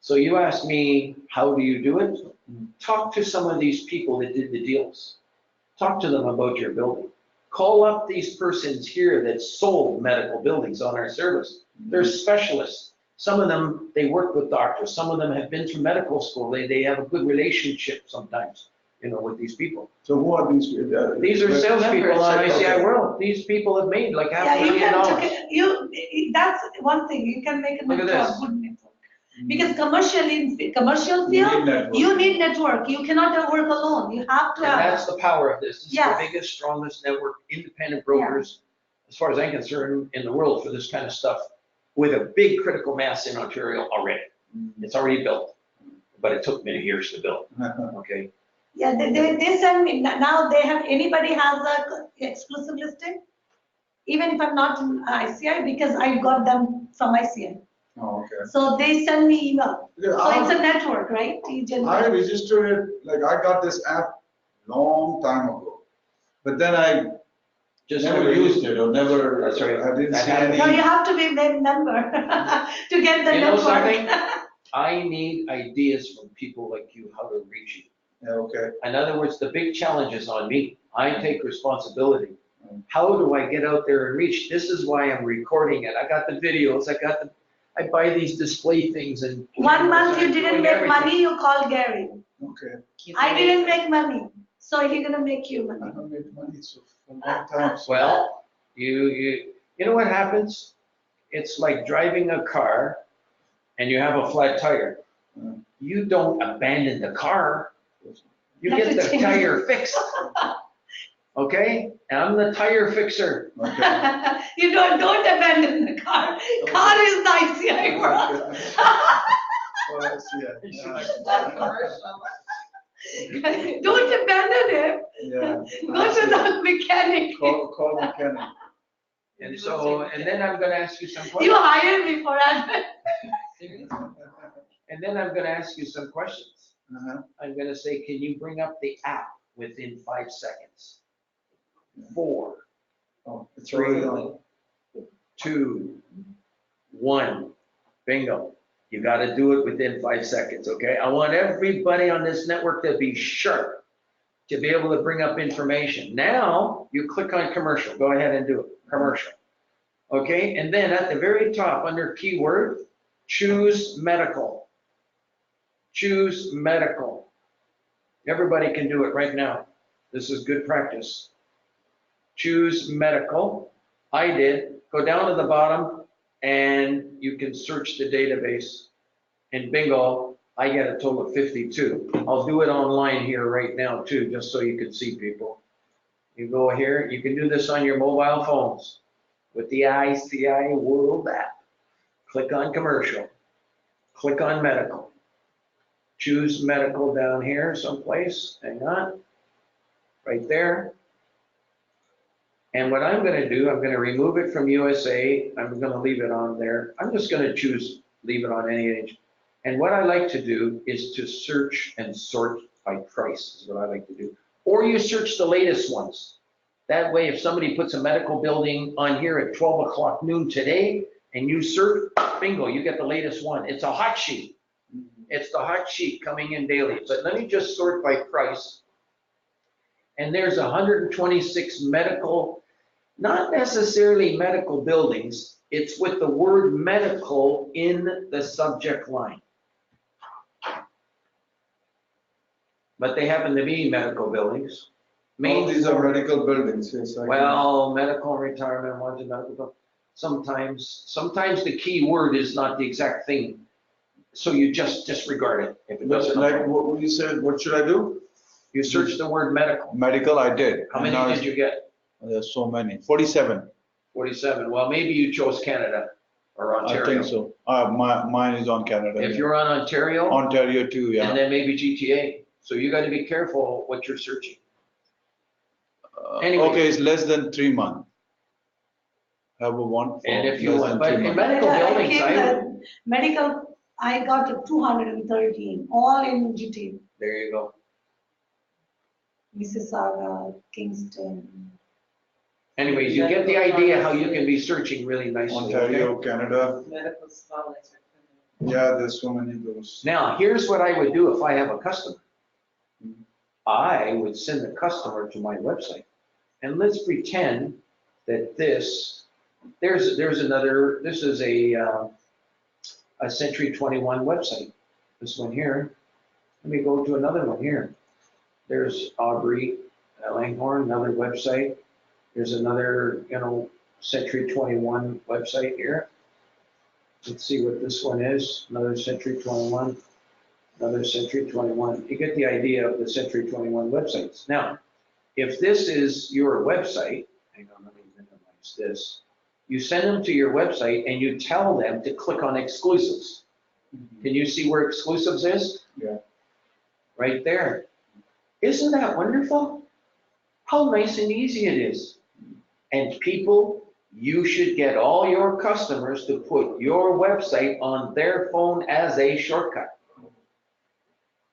So you asked me, how do you do it? Talk to some of these people that did the deals. Talk to them about your building. Call up these persons here that sold medical buildings on our service. They're specialists. Some of them, they work with doctors. Some of them have been through medical school. They have a good relationship sometimes, you know, with these people. so who are these? These are salespeople on Okay. ICIWorld. These people have made like Yeah, you $500,000. can, that's one thing, you can make a Look at network, this. good network. Because commercial You need field, network. you need network, you cannot work alone, you have to And have. that's the power of this. This is the Yes. biggest, strongest network, independent brokers, as far as I'm concerned, in the world for this kind of stuff, with a big critical mass in Ontario already. It's already built, but it took many years to build, okay? Yeah, they send me, now they have, anybody has a exclusive listing? Even if I'm not in ICI, because I got them from ICI. Oh, okay. So they send me email. Yeah, So it's a network, right? You I generate. registered it, like I got this app long time ago, but then I Just never used it or never, That's right. I didn't That see happens. No, you any. have to be a member to get the You know network. something? I need ideas from people like you, how to reach you. Yeah, okay. In other words, the big challenge is on me. I take responsibility. How do I get out there and reach? This is why I'm recording it. I got the videos, I buy these display things and. 1 month you I'm didn't doing make everything. money, you call Gary. Okay. He's I didn't amazing. make money, so he gonna make you I money. haven't made money so for a long time. so- Well, you know what happens? It's like driving a car and you have a flat tire. Mm. You don't abandon the car. You You have get to the change it. tire fixed. Okay? And I'm the tire fixer. Okay. You don't abandon the car. Car is the ICI world. Oh, I see, yeah. Don't abandon him. Yeah. Go to the mechanic. Call mechanic. And so, and then I'm gonna ask you some You questions. hired me for admin. And then I'm gonna ask you some questions. Uh-huh. I'm gonna say, can you bring up the app within 5 seconds? 4, Oh, it's already 3, on. 2, 1, bingo. You gotta do it within 5 seconds, okay? I want everybody on this network to be sharp, to be able to bring up information. Now, you click on commercial, go ahead and do it, commercial. Okay, and then at the very top, under keyword, choose medical. Choose medical. Everybody can do it right now. This is good practice. Choose medical. I did. Go down to the bottom and you can search the database. And bingo, I get a total of 52. I'll do it online here right now too, just so you can see people. You go here, you can do this on your mobile phones with the ICIWorld app. Click on commercial, click on medical. Choose medical down here someplace, hang on, right there. And what I'm gonna do, I'm gonna remove it from USA, I'm gonna leave it on there. I'm just gonna choose, leave it on any age. And what I like to do is to search and sort by price, is what I like to do. Or you search the latest ones. That way, if somebody puts a medical building on here at 12 o'clock noon today, and you search, bingo, you get the latest one. It's a hot sheet. It's the hot sheet coming in daily. But let me just sort by price. And there's 126 medical, not necessarily medical buildings. It's with the word medical in the subject line. But they happen to be medical buildings. All these are medical buildings, yes. Well, medical retirement, one's a medical building. Sometimes the key word is not the exact thing. So you just disregard it. If it doesn't. Like what you said, what should I do? You search the word medical. Medical, I did. How many did you get? There's so many. 47. 47. Well, maybe you chose Canada or Ontario. I think so. Mine is on Canada. If you're on Ontario. Ontario too, yeah. And then maybe GTA. So you got to be careful what you're searching. Anyway. Okay, it's less than 3 months. Have a one. And if you less want, than but 3 in months. medical buildings, Medical, I got to 213, all in GTA, there you go. Mississauga, Kingston. Anyways, you get the idea how you can be searching really nicely. Ontario, Okay? Canada. Medical scholars. Yeah, there's so many of those. Now, here's what I would do if I have a customer. I would send the customer to my website. And let's pretend that this is a Century 21 website. This one here. Let me go to another one here. There's Aubrey Langhorne, another website. There's another, Century 21 website here. Let's see what this one is. Another Century 21. Another Century 21. You get the idea of the Century 21 websites. Now, if this is your website, hang on, let me minimize this. You send them to your website and you tell them to click on exclusives. Can you see where exclusives is? Yeah. Right there. Isn't that wonderful? How nice and easy it is. And people, you should get all your customers to put your website on their phone as a shortcut.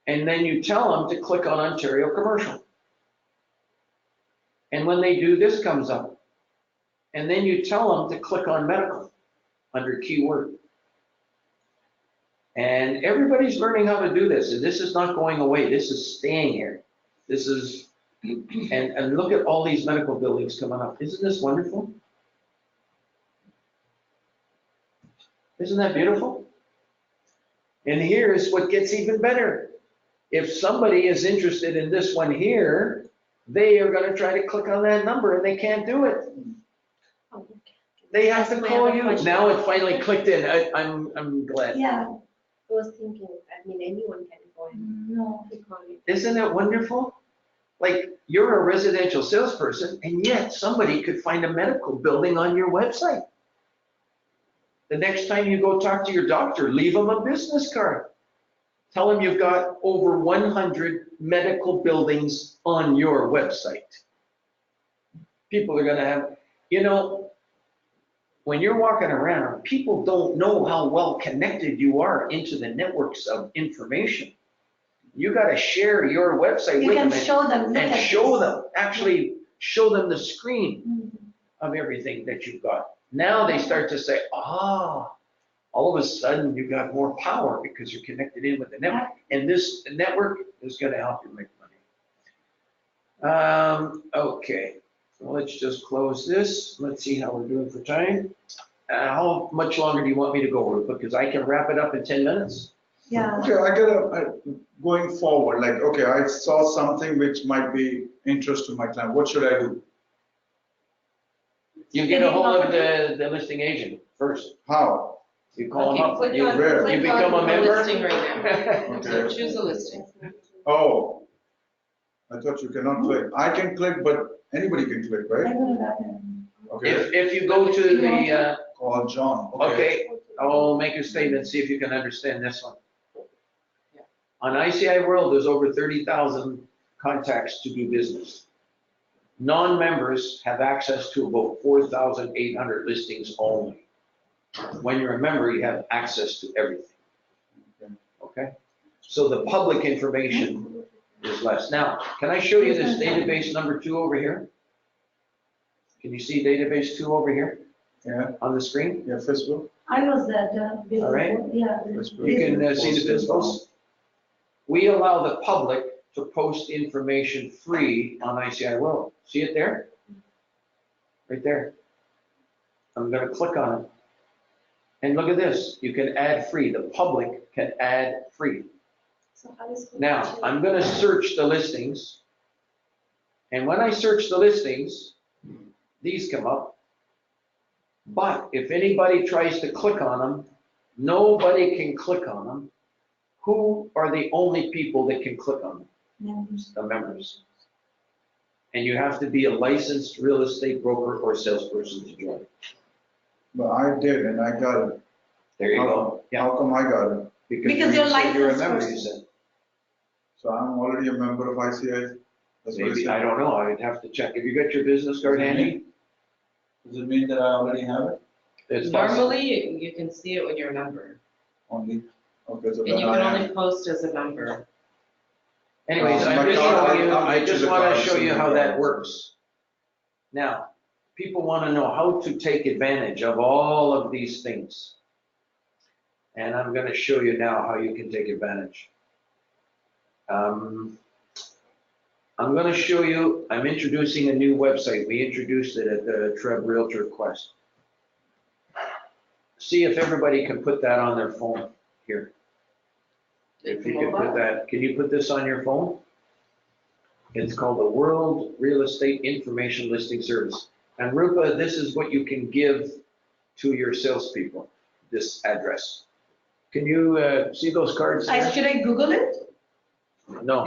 And then you tell them to click on Ontario Commercial. And when they do, this comes up. And then you tell them to click on medical under keyword. And everybody's learning how to do this. And this is not going away. This is staying here. This is, and look at all these medical buildings coming up. Isn't this wonderful? Isn't that beautiful? And here's what gets even better. If somebody is interested in this one here, they are going to try to click on that number and they can't do it. They have to call you. Now it finally clicked in. I'm glad. Yeah, I was thinking, anyone can go and no. click on it. Isn't it wonderful? Like, you're a residential salesperson and yet somebody could find a medical building on your website. The next time you go talk to your doctor, leave them a business card. Tell them you've got over 100 medical buildings on your website. People are going to have, when you're walking around, people don't know how well connected you are into the networks of information. You got to share your website You with can them show them. look and at show this. them, actually show them the screen Mhm. of everything that you've got. Now they start to say, all of a sudden you've got more power because you're connected in with the network. And this network is going to help you make money. Okay, so let's just close this. Let's see how we're doing for time. How much longer do you want me to go, Rupa? Because I can wrap it up in 10 minutes. Yeah. Okay, going forward, like, okay, I saw something which might be interest to my client. What should I do? You get a hold of the listing agent first. How? You call them Okay, up, click you on- Where? click you become on a the member. listing right now. So Okay. choose a listing. Oh, I thought you cannot click. I can click, but anybody can click, I'm right? gonna that. Okay, If you go to the, call John. okay, I'll make a statement, see if you can understand this one. On ICI World, there's over 30,000 contacts to do business. Non-members have access to about 4,800 listings only. When you're a member, you have access to everything. Okay? So the public information is less. Now, can I show you this database number 2 over here? Can you see database 2 over here Yeah, on the screen? yeah, Facebook. I was that, before, All right. yeah. You can see the physicals. We allow the public to post information free on ICI World. See it there? Right there. I'm gonna click on it. And look at this, you can add free. The public can add free. So how does? Now, I'm gonna search the listings. And when I search the listings, these come up. But if anybody tries to click on them, nobody can click on them. Who are the only people that can click on them? Members. The members. And you have to be a licensed real estate broker or salesperson to join. But I did, and I got it. There you go. Yeah. How come I got it? Because you're you said you're a licensed member, person. you said. So I'm already a member of ICI? That's what it Maybe, I said. don't know, I'd have to check. Have you got your business card handy? Does it mean that I already have it? It's possible. Normally, you can see it when you're a member. Only, okay, so And then you can I only am. post as a member. Anyways, My I'm just card, showing you, I'll I get you just the want to card, show so you you how got that it. works. Now, people want to know how to take advantage of all of these things. And I'm going to show you now how you can take advantage. I'm going to show you, I'm introducing a new website. We introduced it at the Treb Realtor Quest. See if everybody can put that on their phone here. If you can put that, can you put this on your phone? It's called the World Real Estate Information Listing Service. And Rupa, this is what you can give to your salespeople, this address. Can you see those cards there? Should I Google it? No,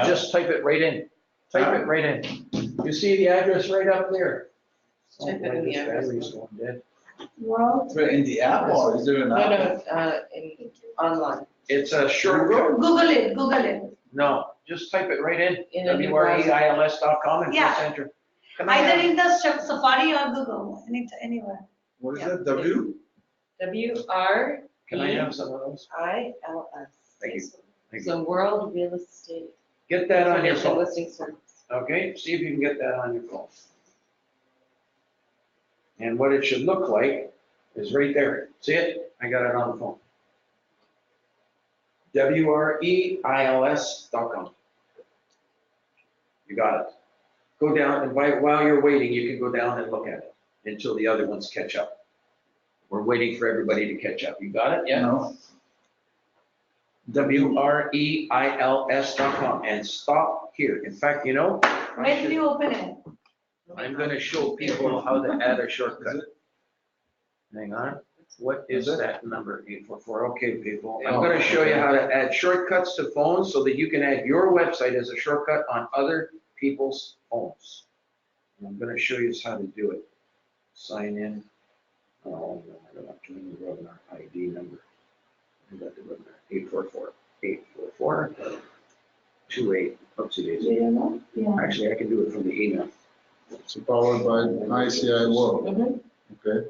just type it right in. Type it right in. You see the address right up there. Oh, Type it boy, in the this address battery's book. going dead. World, In the app or is there an No, app? online. It's a shortcut. Google it. No, just type it right in. In a new browser. WREILS.com and press Yeah. enter. Can I Either have- in the Safari or Google, anywhere. What is Yeah. that, W? WREILS. Can I have some of those? Thank you. Thank you. So World Real Estate. Get that on your Information phone. Listing Service. Okay, see if you can get that on your phone. And what it should look like is right there. See it? I got it on the phone. WREILS.com. You got it. Go down and while you're waiting, you can go down and look at it until the other ones catch up. We're waiting for everybody to catch up. You got it? Yeah? No. WREILS.com and stop here. In fact, you know, When did you open it? I'm gonna show people how to add a shortcut. Hang on. What is that number? 844. Okay, people. I'm gonna show you how to add shortcuts to phones so that you can add your website as a shortcut on other people's phones. And I'm gonna show you how to do it. Sign in. Oh, no, I don't have to use the webinar ID number. I got the webinar. 844. Oopsie daisy. You don't know? Yeah. Actually, I can do it from the email. It's powered by ICI World, okay?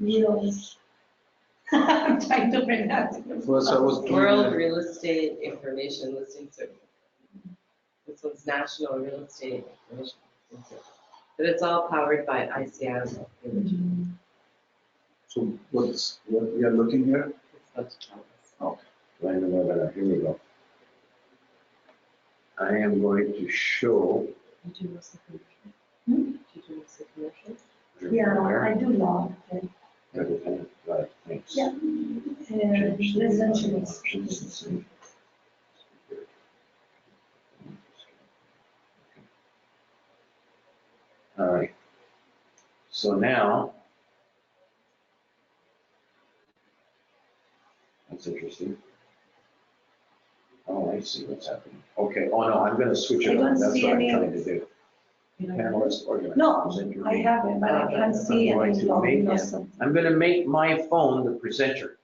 Euros. I'm trying to pronounce it. First I was doing World it. Real Estate Information Listing Service. This one's National Real Estate Information Listing Service. But it's all powered by ICI. So what we are looking here? Land the webinar, here we go. I am going to show. Did you miss the commercial? Hmm? Did you miss the commercial? Yeah, I do love it. Everything, right, thanks. Yeah. Residential. All right. So now, that's interesting. Oh, I see what's happening. Okay, oh no, I'm gonna switch it I on, don't that's see what I'm any trying of to do. You know, Panelist organize. No, presenter I name. have it, but I can't see I'm going any to login make or it. something. I'm gonna make my phone the presenter.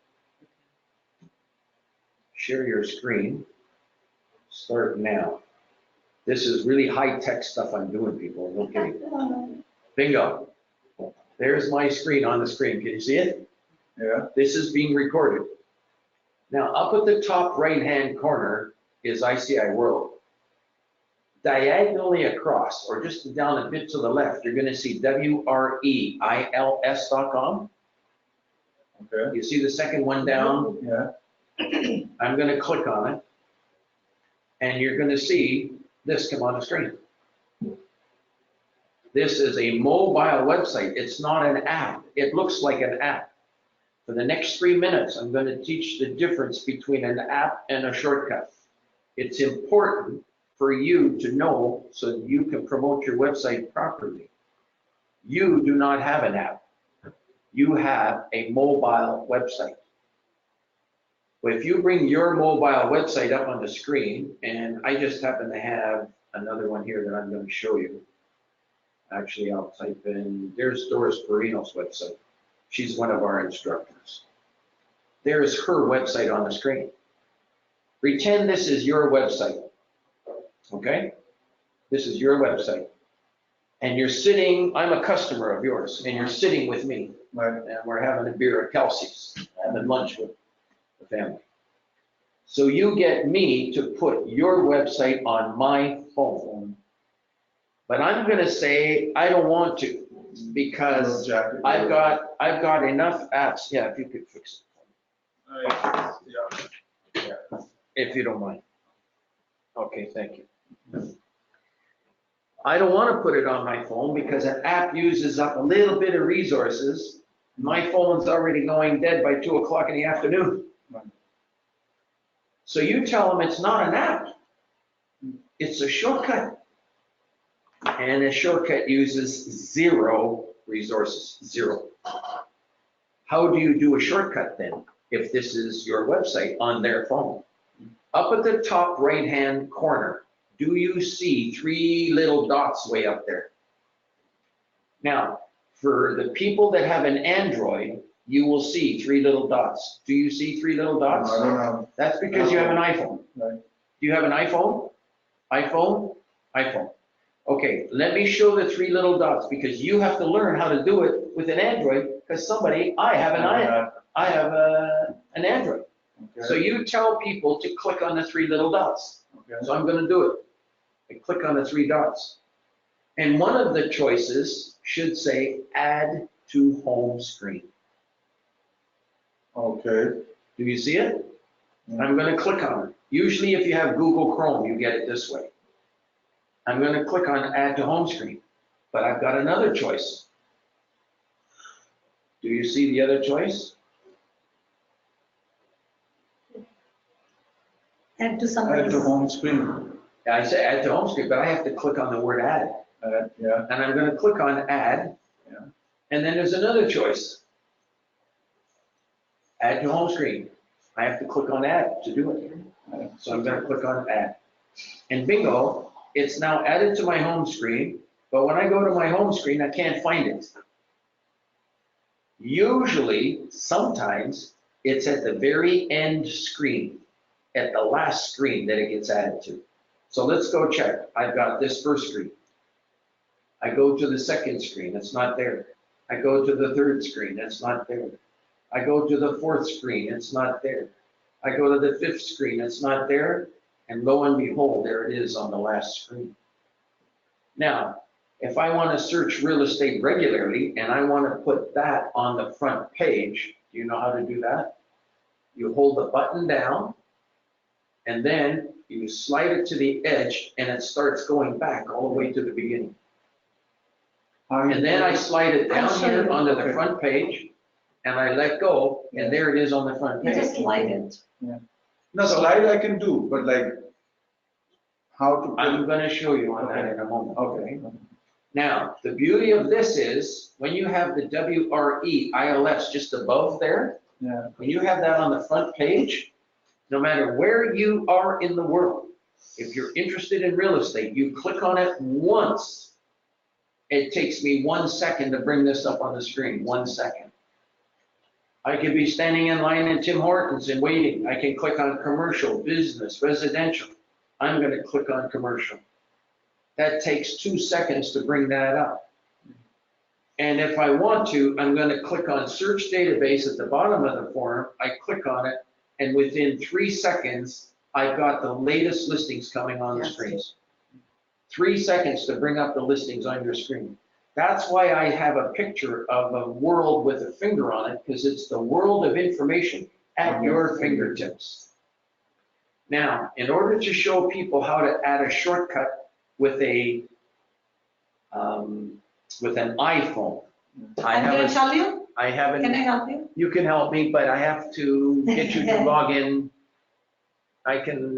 Share your screen. Start now. This is really high-tech stuff I'm doing, people, no kidding. Bingo. There's my screen on the screen. Can you see it? Yeah, This is being recorded. Now, up at the top right-hand corner is ICIWorld. Diagonally across, or just down a bit to the left, you're gonna see WREILS.com. okay, You see the second one down? yeah, I'm gonna click on it. And you're gonna see this come on the screen. This is a mobile website. It's not an app. It looks like an app. For the next 3 minutes, I'm gonna teach the difference between an app and a shortcut. It's important for you to know so that you can promote your website properly. You do not have an app. You have a mobile website. But if you bring your mobile website up on the screen, and I just happen to have another one here that I'm going to show you. Actually, I'll type in, there's Doris Perino's website. She's one of our instructors. There's her website on the screen. Pretend this is your website. Okay? This is your website. And you're sitting, I'm a customer of yours, and you're sitting with me, right, and we're having a beer at Kelsey's, having lunch with the family. So you get me to put your website on my phone. But I'm gonna say I don't want to, because I've got enough apps. Yeah, if you could fix yeah, it, if you don't mind. Okay, thank you. I don't want to put it on my phone because an app uses up a little bit of resources. My phone's already going dead by 2 o'clock in the afternoon. So you tell them it's not an app. It's a shortcut. And a shortcut uses 0 resources, 0. How do you do a shortcut then, if this is your website on their phone? Up at the top right-hand corner, do you see 3 little dots way up there? Now, for the people that have an Android, you will see 3 little dots. Do you see 3 little dots? I don't know. That's because you have an iPhone. Right. Do you have an iPhone? iPhone? iPhone. Okay, let me show the 3 little dots, because you have to learn how to do it with an Android, because I have an Android. Okay, So you tell people to click on the 3 little dots. okay, So I'm gonna do it. I click on the 3 dots. And one of the choices should say add to home screen. okay, Do you see it? I'm gonna click on it. Usually if you have Google Chrome, you get it this way. I'm gonna click on add to home screen, but I've got another choice. Do you see the other choice? And to add somebody's. to home screen, I say add to home screen, but I have to click on the word add. yeah, And I'm gonna click on add. Yeah. And then there's another choice. Add to home screen. I have to click on add to do it. So I'm gonna click on add. And bingo, it's now added to my home screen, but when I go to my home screen, I can't find it. Usually, sometimes, it's at the very end screen, at the last screen that it gets added to. So let's go check. I've got this first screen. I go to the second screen, it's not there. I go to the third screen, it's not there. I go to the fourth screen, it's not there. I go to the fifth screen, it's not there. And lo and behold, there it is on the last screen. Now, if I want to search real estate regularly and I want to put that on the front page, do you know how to do that? You hold the button down and then you slide it to the edge and it starts going back all the way to the beginning. And then I slide it down here onto the front page and I let go and there it is on the front You page. just slide it. no, slide I can do, but like, how to, I'm going to show you on that in a moment. okay, Now, the beauty of this is when you have the WRE-ILS just above there, Yeah. when you have that on the front page, no matter where you are in the world, if you're interested in real estate, you click on it once. It takes me 1 second to bring this up on the screen, 1 second. I could be standing in line in Tim Hortons and waiting. I can click on commercial, business, residential. I'm going to click on commercial. That takes 2 seconds to bring that up. And if I want to, I'm going to click on search database at the bottom of the form. I click on it, and within 3 seconds, I've got the latest listings coming on the Yes. screens. 3 seconds to bring up the listings on your screen. That's why I have a picture of a world with a finger on it, because it's the world of information at your fingertips. Now, in order to show people how to add a shortcut with an iPhone, I I'm gonna tell you, haven't, can I help you? you can help me, but I have to get you to log in. I can,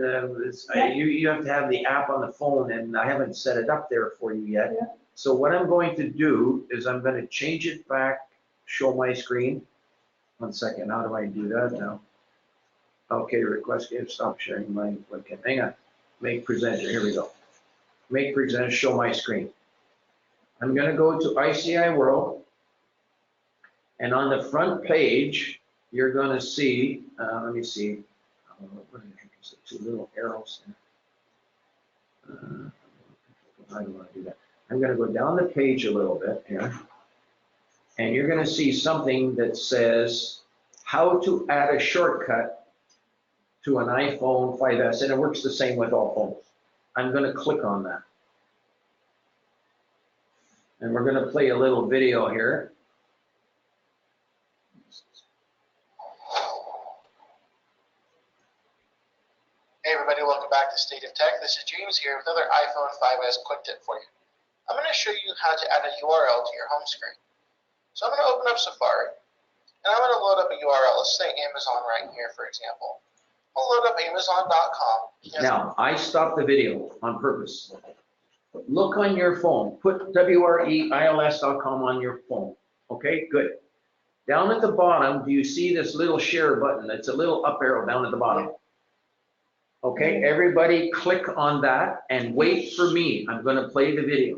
you have to have the app on the phone, and I haven't set it up there for you yet. Yeah. So what I'm going to do is I'm going to change it back, show my screen. 1 second, how do I do that now? Okay, request give, stop sharing my webcam. Hang on, make presenter, here we go. Make presenter, show my screen. I'm going to go to ICIWorld, and on the front page, you're going to see, let me see, what the heck is it, 2 little arrows there. How do I do that? I'm going to go down the page a little bit here, and you're going to see something that says how to add a shortcut to an iPhone 5S, and it works the same with all phones. I'm going to click on that. And we're going to play a little video here. Hey everybody, welcome back to State of Tech. This is James here with another iPhone 5S quick tip for you. I'm going to show you how to add a URL to your home screen. So I'm going to open up Safari, and I'm going to load up a URL. Let's say Amazon right here, for example. I'll load up Amazon.com. Now, I stopped the video on purpose. Look on your phone. Put WREILS.com on your phone. Okay, good. Down at the bottom, do you see this little share button? It's a little up arrow down at the bottom. Okay, everybody click on that and wait for me. I'm going to play the video.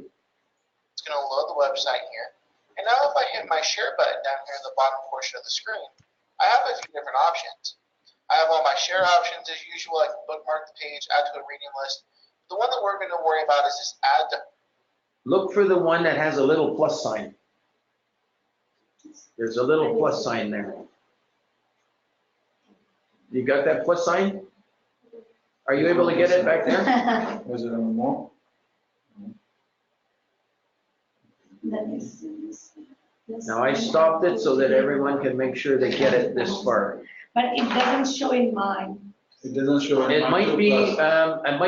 It's going to load the website here. And now if I hit my share button down here in the bottom portion of the screen, I have a few different options. I have all my share options as usual. I can bookmark the page, add to a reading list. The one that we're going to worry about is this add to. Look for the one that has a little plus sign. There's a little plus sign there. You got that plus sign? Are you able to get it back there? Was it on more? Let me see this. Now I stopped it so that everyone can make sure they get it this far. But it doesn't show in mine. It doesn't show. It might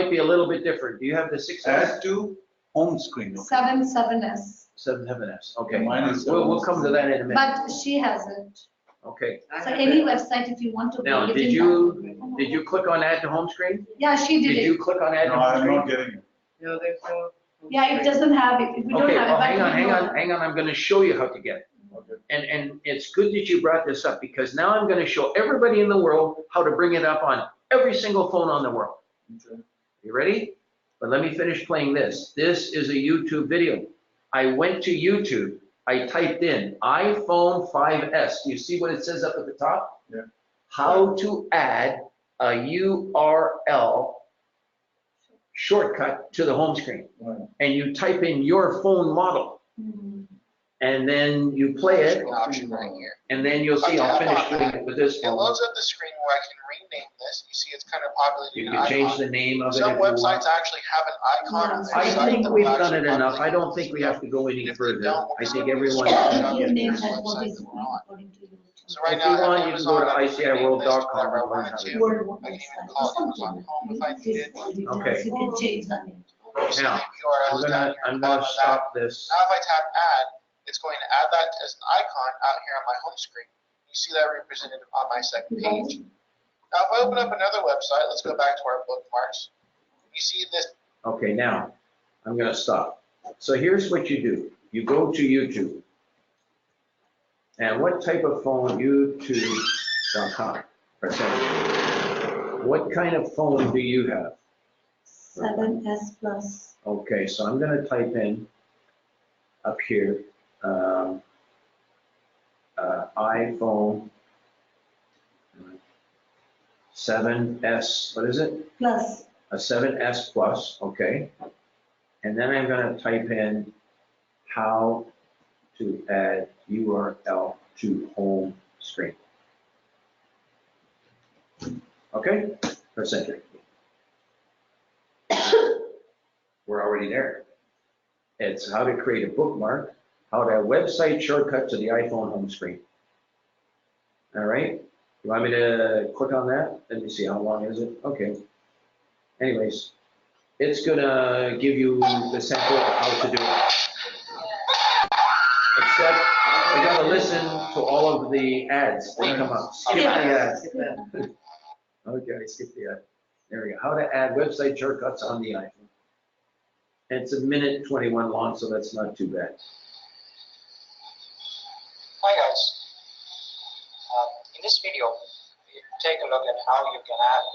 be a little bit different. Do you have the 6S? Add to home screen. Okay. 7S. 7S, okay. Mine is We'll come to that in a minute. But she has it. Okay. I So have any it. website, if you want to. Now, bring it did in you click on add to home screen? Yeah, she did Did it. you click on add to No, home I'm screen? not getting it. No, there's no. Yeah, it doesn't have it. If we don't Okay, have it. well, but hang we on. know. I'm going to show you how to get it. Okay. And it's good that you brought this up because now I'm going to show everybody in the world how to bring it up on every single phone on the world. Okay. You ready? But let me finish playing this. This is a YouTube video. I went to YouTube. I typed in iPhone 5S. Do you see what it says up at the top? Yeah. How to add a URL shortcut to the home screen. Right. And you type in your phone model. Mhm. And then you play it. Option right here. And then you'll see, I'll finish doing it with this It phone. loads up the screen where I can rename this. You see it's kind of populated You an can change icon. the name of it if Some you want. websites actually have an icon on their I site think that we've will done it actually enough. I populate don't think we have to go any If they further. don't, I we'll think just everyone. screenshot You it name to that the what website is that we're on. according to you. So right If now, you I have want, you can go to Amazon. I can rename this to whatever I wanted to. Word I can even website call or it Amazon something. Home if I needed. Okay. You can change the name. You see Now, the URLs down here at I'm the gonna bottom of that. stop this. Now if I tap add, it's going to add that as an icon out here on my home screen. You see that represented on my second page. Now if I open up another website, let's go back to our bookmarks. You see this. Okay, now, I'm gonna stop. So here's what you do. You go to YouTube. And what type of phone? YouTube.com. What kind of phone do you have? 7S Plus. Okay, so I'm going to type in up here, iPhone 7S, what is it? Plus. A 7S Plus, okay. And then I'm going to type in how to add URL to home screen. Okay, press enter. We're already there. It's how to create a bookmark, how to website shortcut to the iPhone home screen. All right, you want me to click on that? Let me see, how long is it? Okay. Anyways, it's gonna give you the sample of how to do it. Except I gotta listen to all of the ads that come up. Skip the ads. Skip that. Okay, I skipped the ad. There we go. How to add website shortcuts on the iPhone. And it's 1:21 long, so that's not too bad. Hi guys. In this video, we take a look at how you can add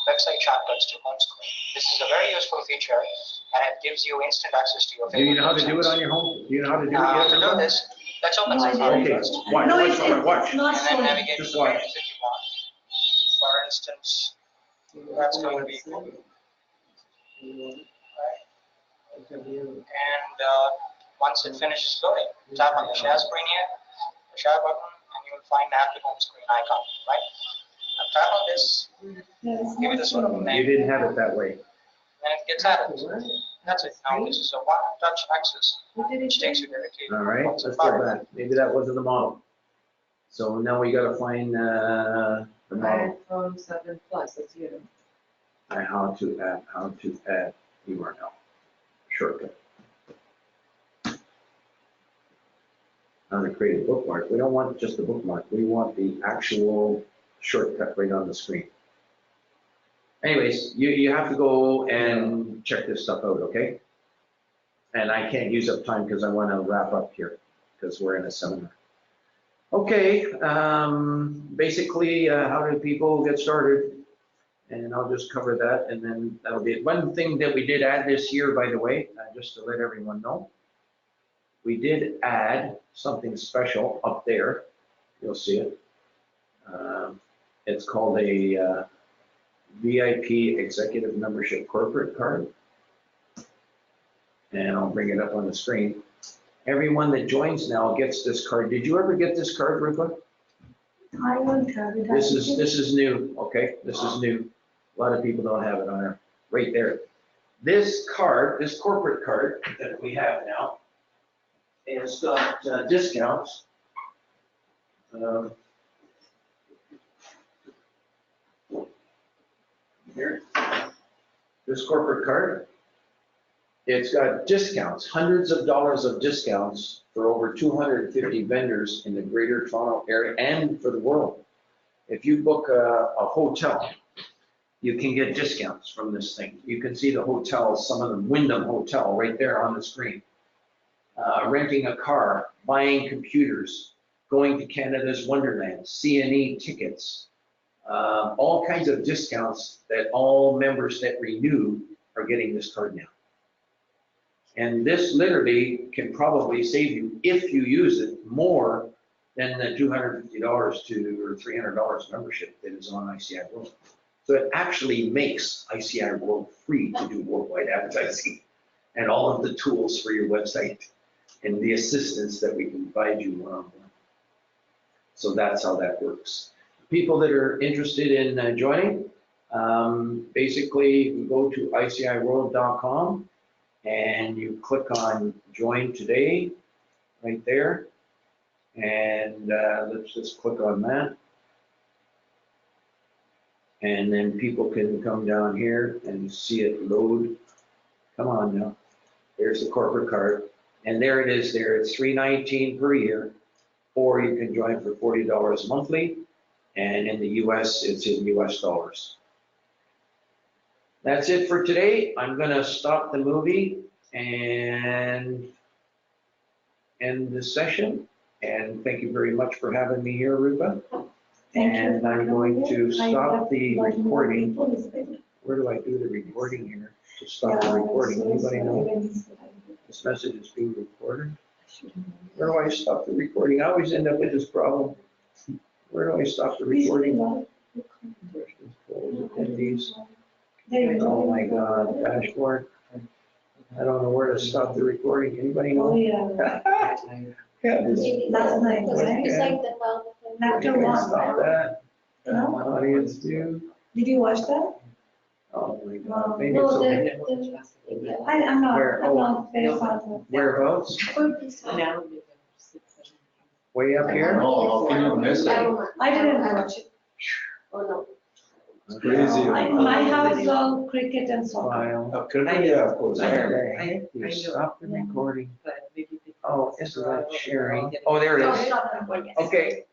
website shortcuts to home screen. This is a very useful feature and it gives you instant access to your Do you favorite know how to do it websites. on your home? Do you know how to do it To yet? do this, let's open No, I Safari Okay, first watch, No, watch, it's watch. not and then showing. navigate to Just the watch. pages that you want. For instance, that's going to be cool. And once it finishes loading, tap on the share screen here, the share button, and you will find the Add to Home Screen icon, right? Now tap on this, Yeah, it's give it a not sort of a showing. You name, didn't have it that way. and it gets added. That's it. Now this is a one-touch access, which takes you directly All right, to let's go Safari. back. Maybe that wasn't the model. So now we gotta find the model. iPhone 7 Plus, that's you. And how to add URL shortcut. How to create a bookmark. We don't want just the bookmark. We want the actual shortcut right on the screen. Anyways, you have to go and check this stuff out, okay? And I can't use up time because I want to wrap up here because we're in a seminar. Okay, basically, how do people get started? And I'll just cover that and then that'll be it. One thing that we did add this year, by the way, just to let everyone know, we did add something special up there. You'll see it. It's called a VIP Executive Membership Corporate Card. And I'll bring it up on the screen. Everyone that joins now gets this card. Did you ever get this card, Rupa? I won't have it. This is new, okay? This is new. A lot of people don't have it on there, right there. This card, this corporate card that we have now, has got discounts. Here, this corporate card, it's got discounts, hundreds of dollars of discounts for over 250 vendors in the Greater Toronto area and for the world. If you book a hotel, you can get discounts from this thing. You can see the hotels, some of them, Wyndham Hotel right there on the screen. Renting a car, buying computers, going to Canada's Wonderland, C&E tickets, all kinds of discounts that all members that renew are getting this card now. And this literally can probably save you, if you use it, more than the $250 or $300 membership that is on ICIWorld. So it actually makes ICIWorld free to do worldwide advertising and all of the tools for your website and the assistance that we can provide you one-on-one. So that's how that works. People that are interested in joining, basically you go to ICIWorld.com and you click on Join Today right there. And let's just click on that. And then people can come down here and see it load. Come on now. There's the corporate card. And there it is there. It's $319 per year. Or you can join for $40 monthly. And in the US, it's in US dollars. That's it for today. I'm going to stop the movie and end this session. And thank you very much for having me here, Rupa. Thank you. And I'm going to stop the I love recording. people. Where do I do the recording here? To stop the recording, anybody know? This message is being recorded. Where do I stop the recording? I always end up with this problem. Where do I stop the recording? Attendees. There you go. Oh my God, dashboard. I don't know where to stop the recording. Anybody Oh, know? yeah. Yeah, this- Last night, right? It's like the 12. After Can I one, stop that? No? Audience view. Did you watch that? Oh my God. Maybe No, it's over the, here. the, I'm not, Where? I'm Oh. not very fond Whereabouts? Now. Way up here? Oh, how can you miss it? I didn't watch it. Oh, no. Crazy. My house is all cricket and soccer. File. Yeah, of course. Where the I- heck I you know. stop the recording? But maybe. Oh, isn't that sharing? Oh, there it is. Stop. Well, yes. Okay,